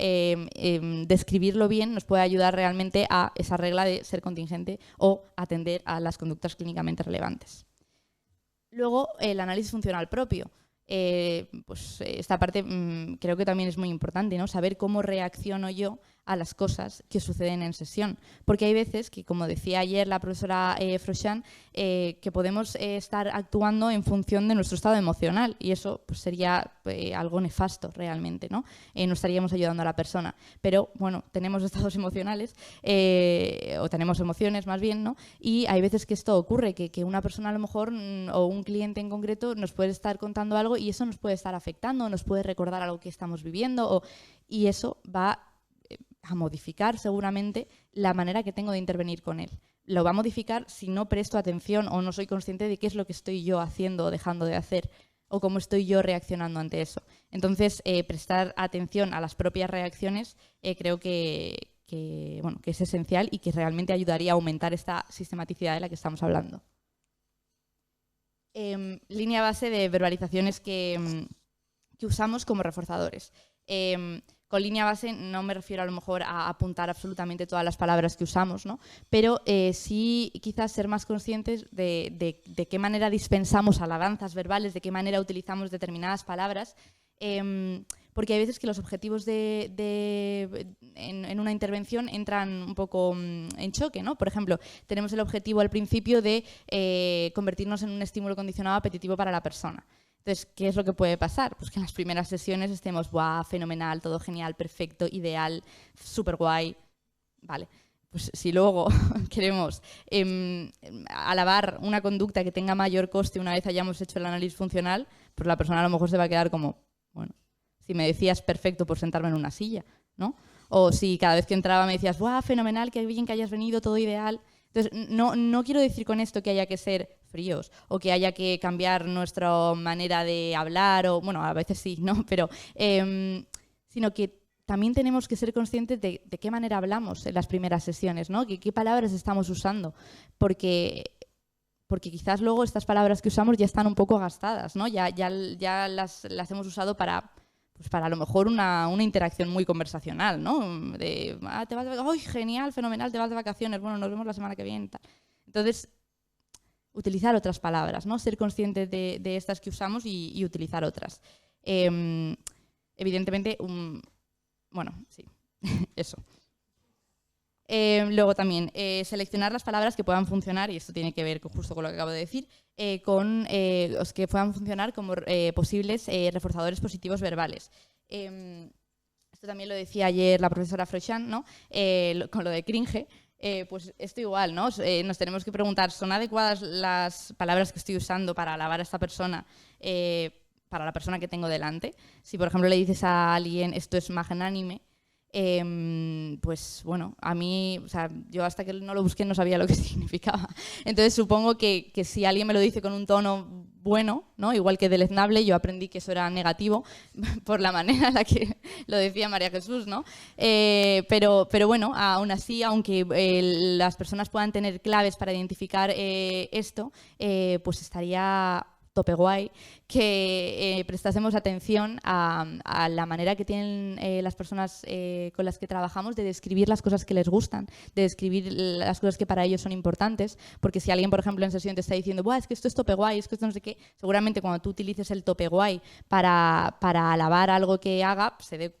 describirlo bien nos puede ayudar realmente a esa regla de ser contingente o atender a las conductas clínicamente relevantes. Luego, el análisis funcional propio. Pues esta parte creo que también es muy importante, ¿no? Saber cómo reacciono yo a las cosas que suceden en sesión. Porque hay veces que, como decía ayer la profesora Frochan, que podemos estar actuando en función de nuestro estado emocional, y eso pues, sería algo nefasto realmente, ¿no? No estaríamos ayudando a la persona. Pero, bueno, tenemos estados emocionales, o tenemos emociones más bien, ¿no? Y hay veces que esto ocurre, que una persona a lo mejor, o un cliente en concreto, nos puede estar contando algo y eso nos puede estar afectando, nos puede recordar algo que estamos viviendo, y eso va a modificar seguramente la manera que tengo de intervenir con él. Lo va a modificar si no presto atención o no soy consciente de qué es lo que estoy yo haciendo o dejando de hacer, o cómo estoy yo reaccionando ante eso. Entonces, prestar atención a las propias reacciones creo que es esencial y que realmente ayudaría a aumentar esta sistematicidad de la que estamos hablando. Línea base de verbalizaciones que usamos como reforzadores. Con línea base no me refiero a lo mejor a apuntar absolutamente todas las palabras que usamos, ¿no? Pero sí quizás ser más conscientes de qué manera dispensamos alabanzas verbales, de qué manera utilizamos determinadas palabras, porque hay veces que los objetivos en una intervención entran un poco en choque, ¿no? Por ejemplo, tenemos el objetivo al principio de convertirnos en un estímulo condicionado apetitivo para la persona. Entonces, ¿qué es lo que puede pasar? Pues que en las primeras sesiones estemos, ¡buah, fenomenal, todo genial, perfecto, ideal, súper guay! Vale, pues si luego queremos alabar una conducta que tenga mayor coste una vez hayamos hecho el análisis funcional, pues la persona a lo mejor se va a quedar como, bueno, si me decías perfecto por sentarme en una silla, ¿no? O si cada vez que entraba me decías, ¡buah, fenomenal, qué bien que hayas venido, todo ideal! Entonces, no quiero decir con esto que haya que ser fríos o que haya que cambiar nuestra manera de hablar, o bueno, a veces sí, ¿no? Pero, sino que también tenemos que ser conscientes de qué manera hablamos en las primeras sesiones, ¿no? ¿Qué palabras estamos usando? Porque quizás luego estas palabras que usamos ya están un poco gastadas, ¿no? Ya las hemos usado para a lo mejor una interacción muy conversacional, ¿no? De, te vas de ¡ay, genial, fenomenal, te vas de vacaciones! Bueno, nos vemos la semana que viene. Tal. Entonces, utilizar otras palabras, ¿no? Ser conscientes de estas que usamos y utilizar otras. Evidentemente, bueno, sí, eso. Luego también, seleccionar las palabras que puedan funcionar, y esto tiene que ver justo con lo que acabo de decir, los que puedan funcionar como posibles reforzadores positivos verbales. Esto también lo decía ayer la profesora Freuchan, ¿no? Con lo de cringe. Pues esto igual, ¿no? Nos tenemos que preguntar, ¿son adecuadas las palabras que estoy usando para alabar a esta persona, para la persona que tengo delante? Si, por ejemplo, le dices a alguien, esto es magnánime, pues bueno, a mí, o sea, yo hasta que no lo busqué no sabía lo que significaba. Entonces supongo que si alguien me lo dice con un tono bueno, ¿no? Igual que deleznable, yo aprendí que eso era negativo por la manera en la que lo decía María Jesús, ¿no? Pero bueno, aún así, aunque las personas puedan tener claves para identificar esto, pues estaría tope guay que prestásemos atención a la manera que tienen las personas con las que trabajamos de describir las cosas que les gustan, de describir las cosas que para ellos son importantes, porque si alguien, por ejemplo, en sesión te está diciendo, buah, es que esto es tope guay, es que esto no sé qué, seguramente cuando tú utilices el tope guay para alabar algo que haga, se dé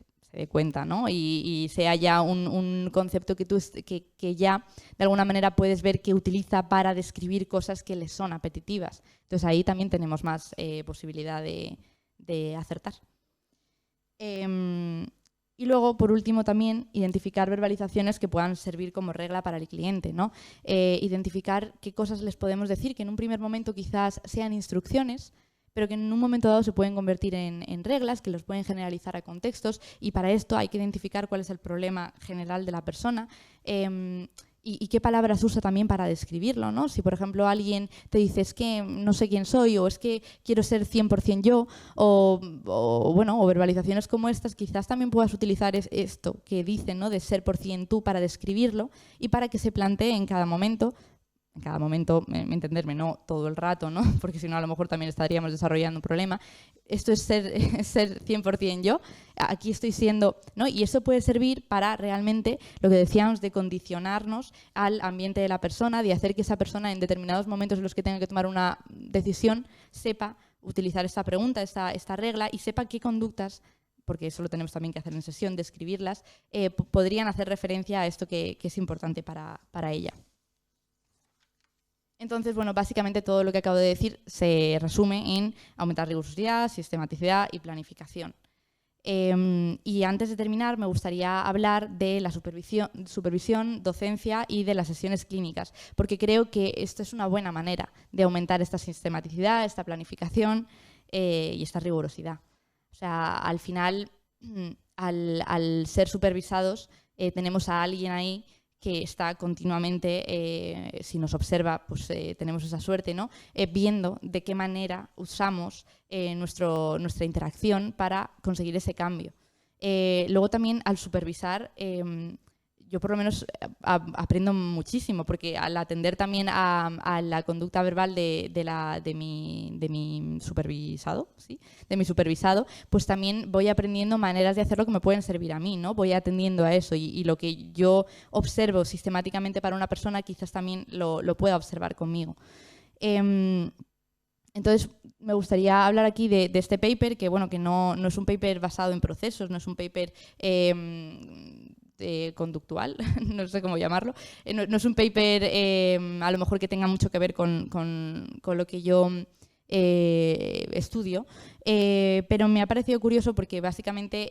cuenta, ¿no? Y sea ya un concepto que ya de alguna manera puedes ver que utiliza para describir cosas que le son apetitivas. Entonces ahí también tenemos más posibilidad de acertar. Y luego, por último, también identificar verbalizaciones que puedan servir como regla para el cliente, ¿no? Identificar qué cosas les podemos decir que en un primer momento quizás sean instrucciones, pero que en un momento dado se pueden convertir en reglas, que los pueden generalizar a contextos, y para esto hay que identificar cuál es el problema general de la persona y qué palabras usa también para describirlo, ¿no? Si, por ejemplo, alguien te dice es que no sé quién soy, o es que quiero ser 100% yo, o verbalizaciones como estas, quizás también puedas utilizar esto que dicen, ¿no? De ser por cien tú para describirlo y para que se plantee en cada momento, entenderme, no todo el rato, ¿no? Porque si no a lo mejor también estaríamos desarrollando un problema. Esto es ser 100% yo, aquí estoy siendo, ¿no? Y eso puede servir para realmente lo que decíamos de condicionarnos al ambiente de la persona, de hacer que esa persona en determinados momentos en los que tenga que tomar una decisión sepa utilizar esta pregunta, esta regla, y sepa qué conductas, porque eso lo tenemos también que hacer en sesión, describirlas, podrían hacer referencia a esto que es importante para ella. Entonces, bueno, básicamente todo lo que acabo de decir se resume en aumentar rigurosidad, sistematicidad y planificación. Y antes de terminar, me gustaría hablar de la supervisión, docencia y de las sesiones clínicas, porque creo que esto es una buena manera de aumentar esta sistematicidad, esta planificación y esta rigurosidad. O sea, al final, al ser supervisados, tenemos a alguien ahí que está continuamente, si nos observa, pues tenemos esa suerte, ¿no? Viendo de qué manera usamos nuestra interacción para conseguir ese cambio. Luego también al supervisar, yo por lo menos aprendo muchísimo, porque al atender también a la conducta verbal de mi supervisado, ¿sí? De mi supervisado, pues también voy aprendiendo maneras de hacerlo que me pueden servir a mí, ¿no? Voy atendiendo a eso y lo que yo observo sistemáticamente para una persona quizás también lo pueda observar conmigo. Entonces, me gustaría hablar aquí de este paper, que bueno, que no es un paper basado en procesos, no es un paper conductual, no sé cómo llamarlo, no es un paper a lo mejor que tenga mucho que ver con lo que yo estudio, pero me ha parecido curioso porque básicamente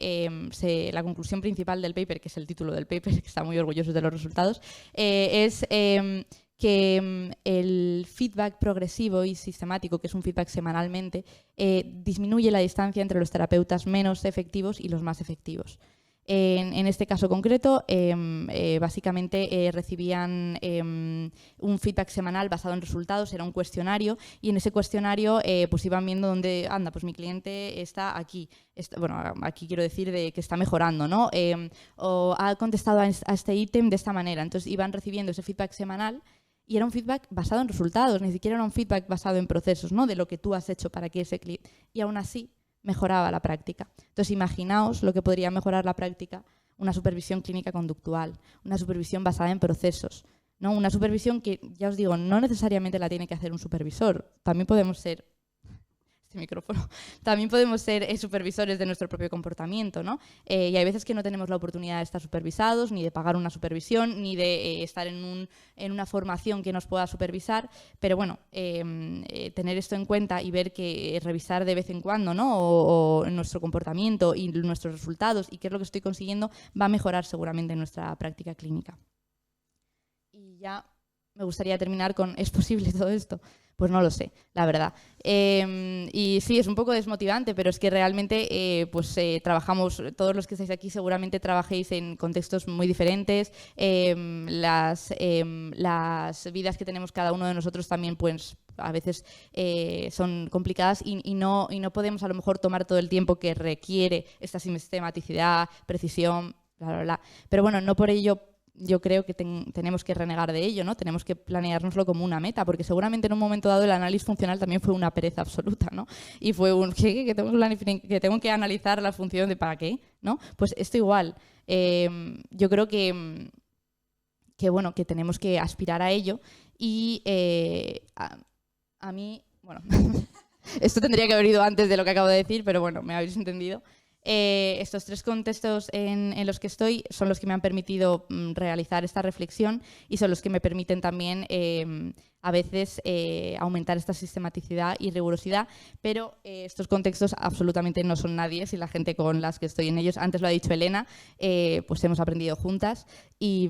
la conclusión principal del paper, que es el título del paper, que está muy orgulloso de los resultados, es que el feedback progresivo y sistemático, que es un feedback semanalmente, disminuye la distancia entre los terapeutas menos efectivos y los más efectivos. En este caso concreto, básicamente recibían un feedback semanal basado en resultados, era un cuestionario, y en ese cuestionario pues iban viendo dónde, anda, pues mi cliente está aquí. Bueno, aquí quiero decir de que está mejorando, ¿no? O ha contestado a este ítem de esta manera. Entonces iban recibiendo ese feedback semanal y era un feedback basado en resultados, ni siquiera era un feedback basado en procesos, ¿no? De lo que tú has hecho para que ese cliente... Y aún así mejoraba la práctica. Entonces, imaginaos lo que podría mejorar la práctica, una supervisión clínica conductual, una supervisión basada en procesos, ¿no? Una supervisión que, ya os digo, no necesariamente la tiene que hacer un supervisor. También podemos ser... micrófono. También podemos ser supervisores de nuestro propio comportamiento, ¿no? Y hay veces que no tenemos la oportunidad de estar supervisados, ni de pagar una supervisión, ni de estar en una formación que nos pueda supervisar, pero bueno, tener esto en cuenta y ver que revisar de vez en cuando, ¿no? o nuestro comportamiento y nuestros resultados y qué es lo que estoy consiguiendo va a mejorar seguramente nuestra práctica clínica. Y ya me gustaría terminar con ¿es posible todo esto? Pues no lo sé, la verdad. Y sí, es un poco desmotivante, pero es que realmente trabajamos, todos los que estáis aquí seguramente trabajéis en contextos muy diferentes. Las vidas que tenemos cada uno de nosotros también pues a veces son complicadas y no podemos a lo mejor tomar todo el tiempo que requiere esta sistematicidad, precisión, bla, bla, bla. Pero bueno, no por ello yo creo que tenemos que renegar de ello, ¿no? Tenemos que planeárnoslo como una meta, porque seguramente en un momento dado el análisis funcional también fue una pereza absoluta, ¿no? Y fue que tengo que analizar la función de ¿para qué? ¿No? Pues esto igual. Yo creo que bueno, que tenemos que aspirar a ello y a mí, bueno, esto tendría que haber ido antes de lo que acabo de decir, pero bueno, me habéis entendido. Estos tres contextos en los que estoy son los que me han permitido realizar esta reflexión y son los que me permiten también a veces aumentar esta sistematicidad y rigurosidad, pero estos contextos absolutamente no son nadie si la gente con las que estoy en ellos, antes lo ha dicho Elena, pues hemos aprendido juntas y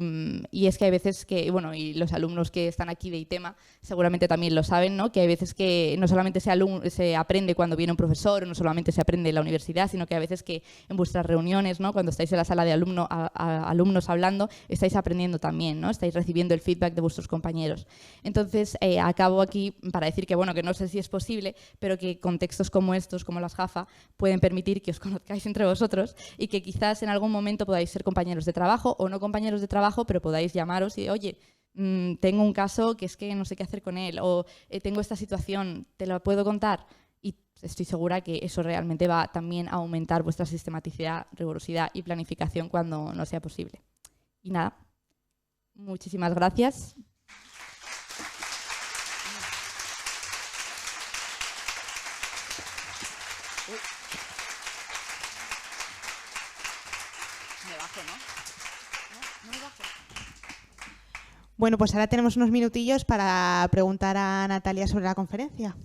es que hay veces que, bueno, y los alumnos que están aquí de ITEMA seguramente también lo saben, ¿no? Que hay veces que no solamente se aprende cuando viene un profesor o no solamente se aprende en la universidad, sino que a veces que en vuestras reuniones, ¿no? Cuando estáis en la sala de alumnos hablando, estáis aprendiendo también, ¿no? Estáis recibiendo el feedback de vuestros compañeros. Entonces, acabo aquí para decir que, bueno, que no sé si es posible, pero que contextos como estos, como las JAFA, pueden permitir que os conozcáis entre vosotros y que quizás en algún momento podáis ser compañeros de trabajo o no compañeros de trabajo, pero podáis llamaros y, oye, tengo un caso que es que no sé qué hacer con él o tengo esta situación, ¿te lo puedo contar? Y estoy segura que eso realmente va también a aumentar vuestra sistematicidad, rigurosidad y planificación cuando no sea posible. Y nada, muchísimas gracias. Me bajo, ¿no? No me bajo. Bueno, pues ahora tenemos unos minutillos para preguntar a Natalia sobre la conferencia.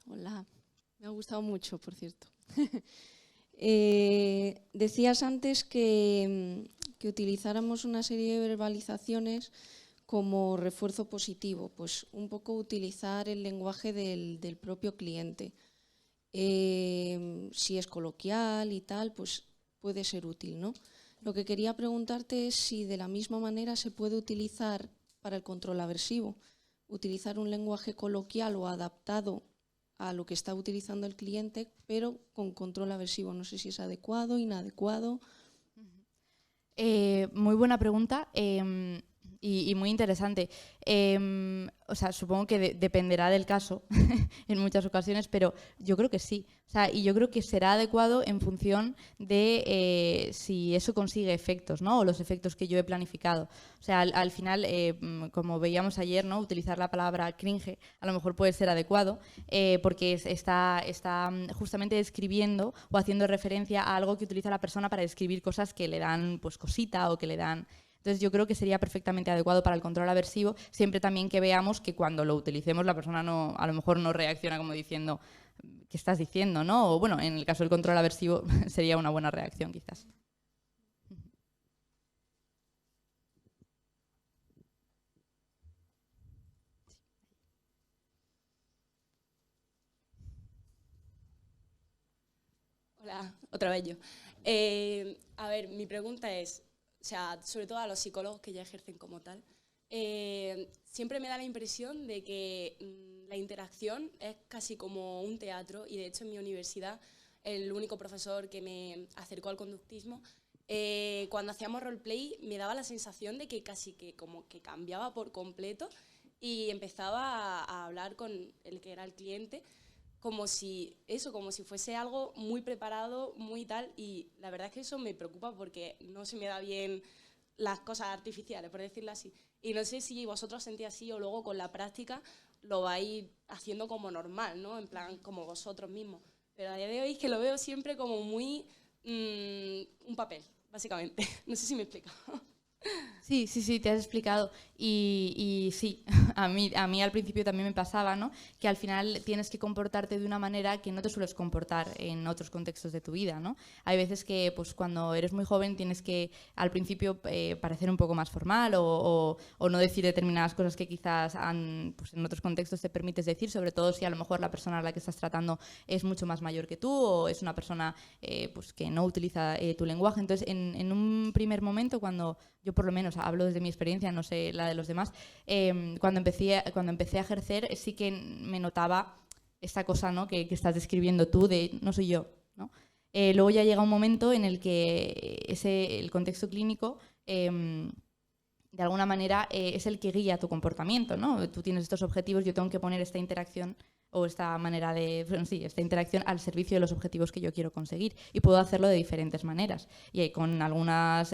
Hola, me ha gustado mucho, por cierto. Decías antes que utilizáramos una serie de verbalizaciones como refuerzo positivo, pues un poco utilizar el lenguaje del propio cliente. Si es coloquial y tal, pues puede ser útil, ¿no? Lo que quería preguntarte es si de la misma manera se puede utilizar para el control aversivo, utilizar un lenguaje coloquial o adaptado a lo que está utilizando el cliente, pero con control aversivo. No sé si es adecuado, inadecuado. Muy buena pregunta. Y muy interesante. O sea, supongo que dependerá del caso en muchas ocasiones, pero yo creo que sí. O sea, y yo creo que será adecuado en función de si eso consigue efectos, ¿no? O los efectos que yo he planificado. O sea, al final, como veíamos ayer, ¿no? Utilizar la palabra cringe a lo mejor puede ser adecuado porque está justamente describiendo o haciendo referencia a algo que utiliza la persona para describir cosas que le dan pues cosita o que le dan... Entonces yo creo que sería perfectamente adecuado para el control aversivo, siempre también que veamos que cuando lo utilicemos la persona no, a lo mejor no reacciona como diciendo ¿qué estás diciendo? ¿No? O bueno, en el caso del control aversivo sería una buena reacción quizás. Hola, otra vez yo. A ver, mi pregunta es, o sea, sobre todo a los psicólogos que ya ejercen como tal, siempre me da la impresión de que la interacción es casi como un teatro y de hecho en mi universidad el único profesor que me acercó al conductismo, cuando hacíamos roleplay me daba la sensación de que casi que como que cambiaba por completo y empezaba a hablar con el que era el cliente como si fuese algo muy preparado, muy tal, y la verdad es que eso me preocupa porque no se me da bien las cosas artificiales, por decirlo así. Y no sé si vosotros sentís así o luego con la práctica lo vais haciendo como normal, ¿no? En plan, como vosotros mismos. Pero a día de hoy es que lo veo siempre como muy un papel, básicamente. No sé si me explico. Sí, te has explicado. Y sí, a mí al principio también me pasaba, ¿no? Que al final tienes que comportarte de una manera que no te sueles comportar en otros contextos de tu vida, ¿no? Hay veces que pues, cuando eres muy joven tienes que al principio parecer un poco más formal o no decir determinadas cosas que quizás pues, en otros contextos te permites decir, sobre todo si a lo mejor la persona a la que estás tratando es mucho más mayor que tú o es una persona pues, que no utiliza tu lenguaje. Entonces, en un primer momento, cuando yo por lo menos hablo desde mi experiencia, no sé la de los demás, cuando empecé a ejercer sí que me notaba esta cosa, ¿no? que estás describiendo tú de no soy yo, ¿no? Luego ya llega un momento en el que el contexto clínico de alguna manera es el que guía tu comportamiento, ¿no? Tú tienes estos objetivos, yo tengo que poner esta interacción o esta manera de, bueno, sí, esta interacción al servicio de los objetivos que yo quiero conseguir y puedo hacerlo de diferentes maneras. Y con algunos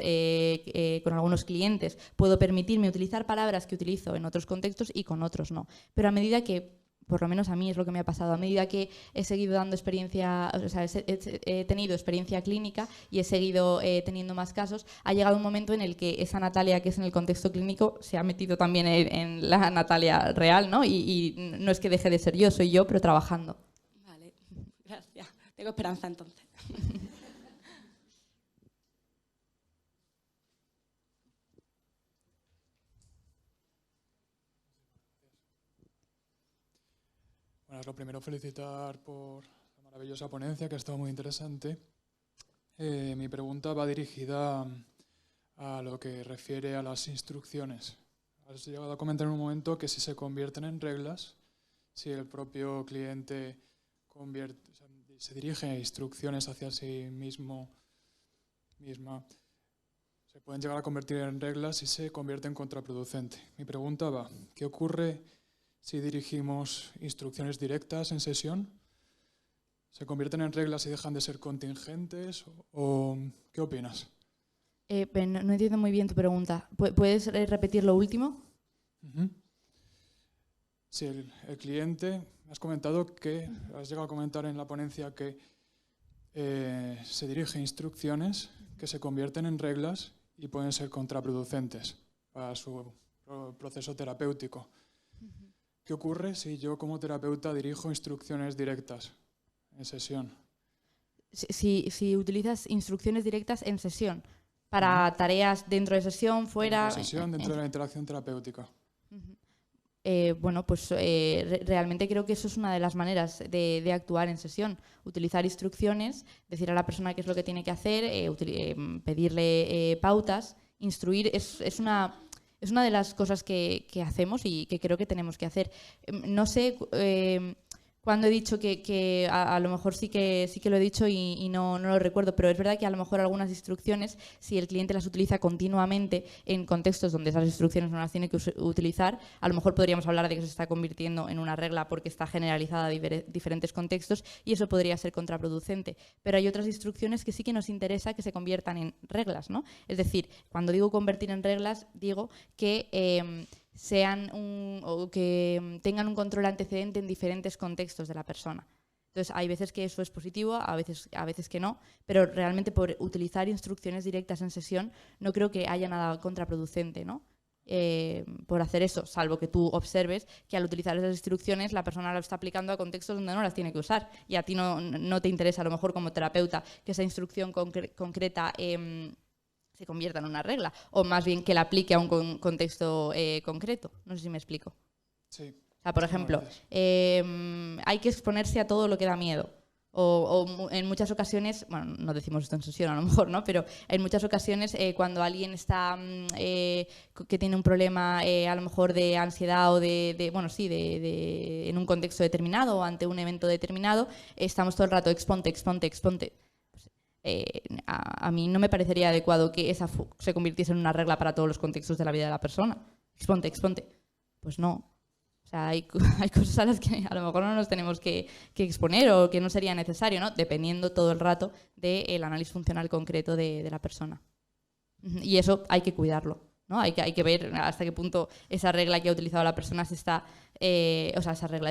clientes puedo permitirme utilizar palabras que utilizo en otros contextos y con otros no. Pero a medida que, por lo menos a mí es lo que me ha pasado, a medida que he seguido dando experiencia, o sea, he tenido experiencia clínica y he seguido teniendo más casos, ha llegado un momento en el que esa Natalia que es en el contexto clínico se ha metido también en la Natalia real, ¿no? Y no es que deje de ser yo, soy yo, pero trabajando. Vale, gracias. Tengo esperanza entonces. Bueno, lo primero felicitar por la maravillosa ponencia, que ha estado muy interesante. Mi pregunta va dirigida a lo que refiere a las instrucciones. Has llegado a comentar en un momento que si se convierten en reglas, si el propio cliente se dirige a instrucciones hacia sí misma, se pueden llegar a convertir en reglas y se convierten contraproducentes. Mi pregunta va, ¿qué ocurre si dirigimos instrucciones directas en sesión? ¿Se convierten en reglas y dejan de ser contingentes? ¿O qué opinas? No entiendo muy bien tu pregunta. ¿Puedes repetir lo último? Si el cliente, has comentado que, has llegado a comentar en la ponencia que se dirige instrucciones que se convierten en reglas y pueden ser contraproducentes para su proceso terapéutico. ¿Qué ocurre si yo como terapeuta dirijo instrucciones directas en sesión? Si utilizas instrucciones directas en sesión, para tareas dentro de sesión, fuera... Dentro de sesión, dentro de la interacción terapéutica. Bueno, pues realmente creo que eso es una de las maneras de actuar en sesión. Utilizar instrucciones, decir a la persona qué es lo que tiene que hacer, pedirle pautas, instruir, es una de las cosas que hacemos y que creo que tenemos que hacer. No sé cuando he dicho que a lo mejor sí que lo he dicho y no lo recuerdo, pero es verdad que a lo mejor algunas instrucciones, si el cliente las utiliza continuamente en contextos donde esas instrucciones no las tiene que utilizar, a lo mejor podríamos hablar de que se está convirtiendo en una regla porque está generalizada a diferentes contextos y eso podría ser contraproducente. Pero hay otras instrucciones que sí que nos interesa que se conviertan en reglas, ¿no? Es decir, cuando digo convertir en reglas, digo que o que tengan un control antecedente en diferentes contextos de la persona. Entonces, hay veces que eso es positivo, a veces que no, pero realmente por utilizar instrucciones directas en sesión no creo que haya nada contraproducente, ¿no? Por hacer eso, salvo que tú observes que al utilizar esas instrucciones la persona lo está aplicando a contextos donde no las tiene que usar y a ti no te interesa, a lo mejor como terapeuta, que esa instrucción concreta se convierta en una regla, o más bien que la aplique a un contexto concreto. No sé si me explico. Sí. O sea, por ejemplo, hay que exponerse a todo lo que da miedo. O en muchas ocasiones, bueno, no decimos esto en sesión a lo mejor, ¿no? Pero en muchas ocasiones cuando alguien está que tiene un problema a lo mejor de ansiedad o en un contexto determinado o ante un evento determinado, estamos todo el rato exponte. A mí no me parecería adecuado que esa se convirtiese en una regla para todos los contextos de la vida de la persona. Exponte. Pues no. O sea, hay cosas a las que a lo mejor no nos tenemos que exponer o que no sería necesario, ¿no? Dependiendo todo el rato del análisis funcional concreto de la persona. Y eso hay que cuidarlo, ¿no? Hay que ver hasta qué punto esa regla que ha utilizado la persona esa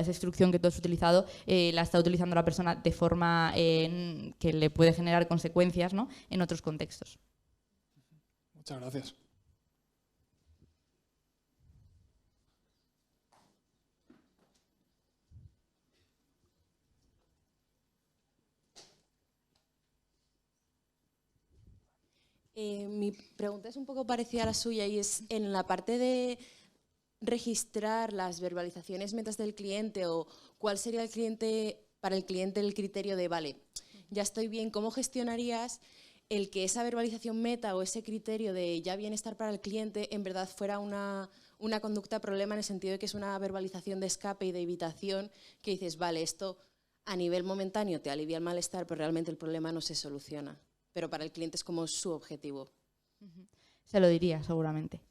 instrucción que tú has utilizado, la está utilizando la persona de forma que le puede generar consecuencias, ¿no? En otros contextos. Muchas gracias. Mi pregunta es un poco parecida a la suya y es en la parte de registrar las verbalizaciones metas del cliente o cuál sería para el cliente el criterio de, vale, ya estoy bien, ¿cómo gestionarías el que esa verbalización meta o ese criterio de ya bienestar para el cliente en verdad fuera una conducta problema en el sentido de que es una verbalización de escape y de evitación que dices, vale, esto a nivel momentáneo te alivia el malestar, pero realmente el problema no se soluciona? Pero para el cliente es como su objetivo. Se lo diría, seguramente.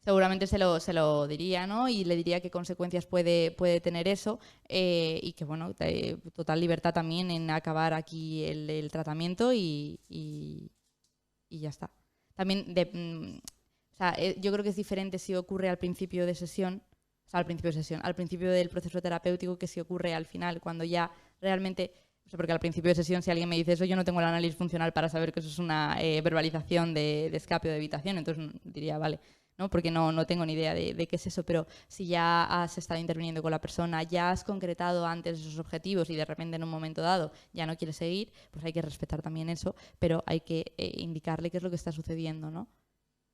Seguramente se lo diría, ¿no? Y le diría qué consecuencias puede tener eso y que, bueno, total libertad también en acabar aquí el tratamiento y ya está. También, yo creo que es diferente si ocurre al principio de sesión, al principio del proceso terapéutico, que si ocurre al final, cuando ya realmente... Porque al principio de sesión, si alguien me dice eso, yo no tengo el análisis funcional para saber que eso es una verbalización de escape o de evitación, entonces diría, vale, ¿no? Porque no tengo ni idea de qué es eso, pero si ya has estado interviniendo con la persona, ya has concretado antes esos objetivos y de repente en un momento dado ya no quieres seguir, pues hay que respetar también eso, pero hay que indicarle qué es lo que está sucediendo, ¿no?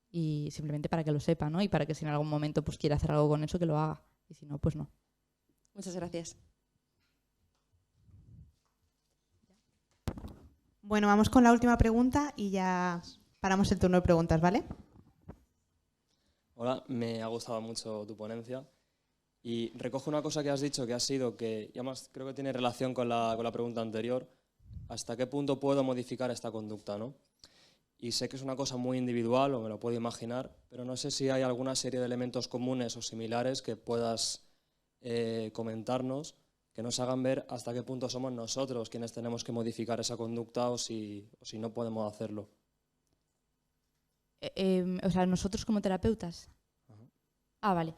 Y simplemente para que lo sepa, ¿no? Y para que si en algún momento pues quiera hacer algo con eso, que lo haga, y si no, pues no. Muchas gracias. Bueno, vamos con la última pregunta y ya paramos el turno de preguntas, ¿vale? Hola, me ha gustado mucho tu ponencia y recojo una cosa que has dicho que ha sido que, y además creo que tiene relación con la pregunta anterior, ¿hasta qué punto puedo modificar esta conducta, ¿no? Y sé que es una cosa muy individual o me lo puedo imaginar, pero no sé si hay alguna serie de elementos comunes o similares que puedas comentarnos que nos hagan ver hasta qué punto somos nosotros quienes tenemos que modificar esa conducta o si no podemos hacerlo. Nosotros como terapeutas. Ajá. Vale.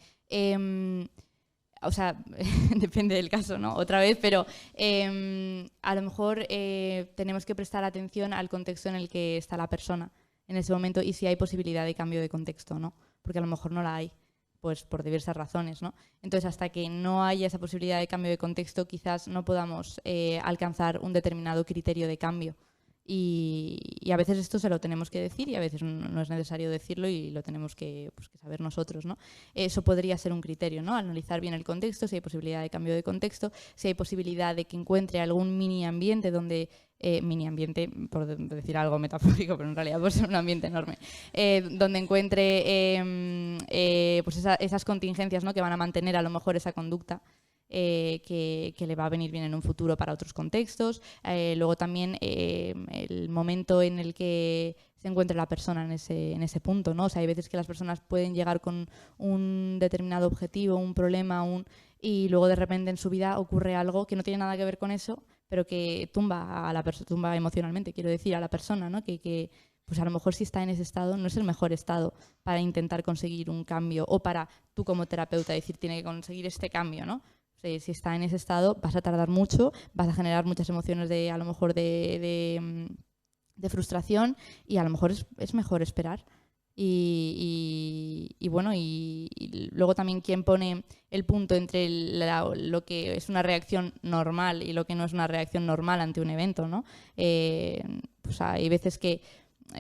Depende del caso, ¿no? Otra vez, pero a lo mejor tenemos que prestar atención al contexto en el que está la persona en ese momento y si hay posibilidad de cambio de contexto, ¿no? Porque a lo mejor no la hay. Pues por diversas razones, ¿no? Entonces, hasta que no haya esa posibilidad de cambio de contexto, quizás no podamos alcanzar un determinado criterio de cambio. Y a veces esto se lo tenemos que decir y a veces no es necesario decirlo y lo tenemos que saber nosotros, ¿no? Eso podría ser un criterio, ¿no? Analizar bien el contexto, si hay posibilidad de cambio de contexto, si hay posibilidad de que encuentre algún mini ambiente donde... mini ambiente, por decir algo metafórico, pero en realidad puede ser un ambiente enorme, donde encuentre esas contingencias, ¿no? Que van a mantener a lo mejor esa conducta que le va a venir bien en un futuro para otros contextos. Luego también el momento en el que se encuentre la persona en ese punto, ¿no? O sea, hay veces que las personas pueden llegar con un determinado objetivo, un problema, y luego de repente en su vida ocurre algo que no tiene nada que ver con eso, pero que tumba emocionalmente, quiero decir, a la persona, ¿no? Que pues a lo mejor si está en ese estado no es el mejor estado para intentar conseguir un cambio, o para tú como terapeuta decir tiene que conseguir este cambio, ¿no? Si está en ese estado vas a tardar mucho, vas a generar muchas emociones a lo mejor de frustración, y a lo mejor es mejor esperar. Y bueno, y luego también quién pone el punto entre lo que es una reacción normal y lo que no es una reacción normal ante un evento, ¿no? Pues hay veces que,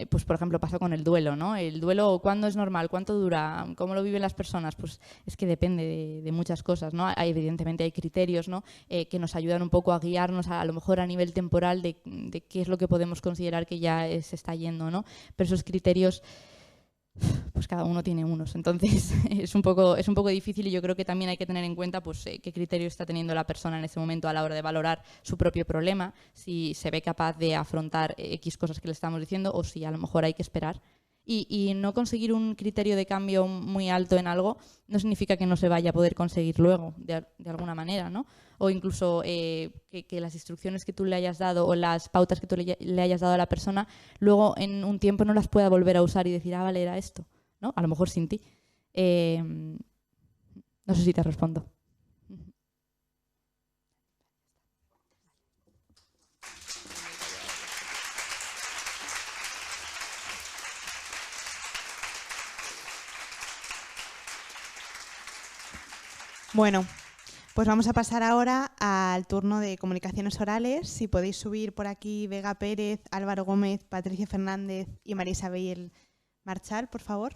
pues por ejemplo pasa con el duelo, ¿no? El duelo, ¿cuándo es normal? ¿Cuánto dura? ¿Cómo lo viven las personas? Pues es que depende de muchas cosas, ¿no? Evidentemente hay criterios, ¿no? Que nos ayudan un poco a guiarnos a lo mejor a nivel temporal de qué es lo que podemos considerar que ya se está yendo, ¿no? Pero esos criterios, pues cada uno tiene unos, entonces es un poco difícil, y yo creo que también hay que tener en cuenta pues qué criterio está teniendo la persona en ese momento a la hora de valorar su propio problema, si se ve capaz de afrontar X cosas que le estamos diciendo, o si a lo mejor hay que esperar. Y no conseguir un criterio de cambio muy alto en algo no significa que no se vaya a poder conseguir luego, de alguna manera, ¿no? O incluso que las instrucciones que tú le hayas dado o las pautas que tú le hayas dado a la persona, luego en un tiempo no las pueda volver a usar y decir, ah, vale, era esto, ¿no? A lo mejor sin ti. No sé si te respondo. Bueno, pues vamos a pasar ahora al turno de comunicaciones orales. Si podéis subir por aquí Vega Pérez, Álvaro Gómez, Patricia Fernández y María Isabel Marchal, por favor.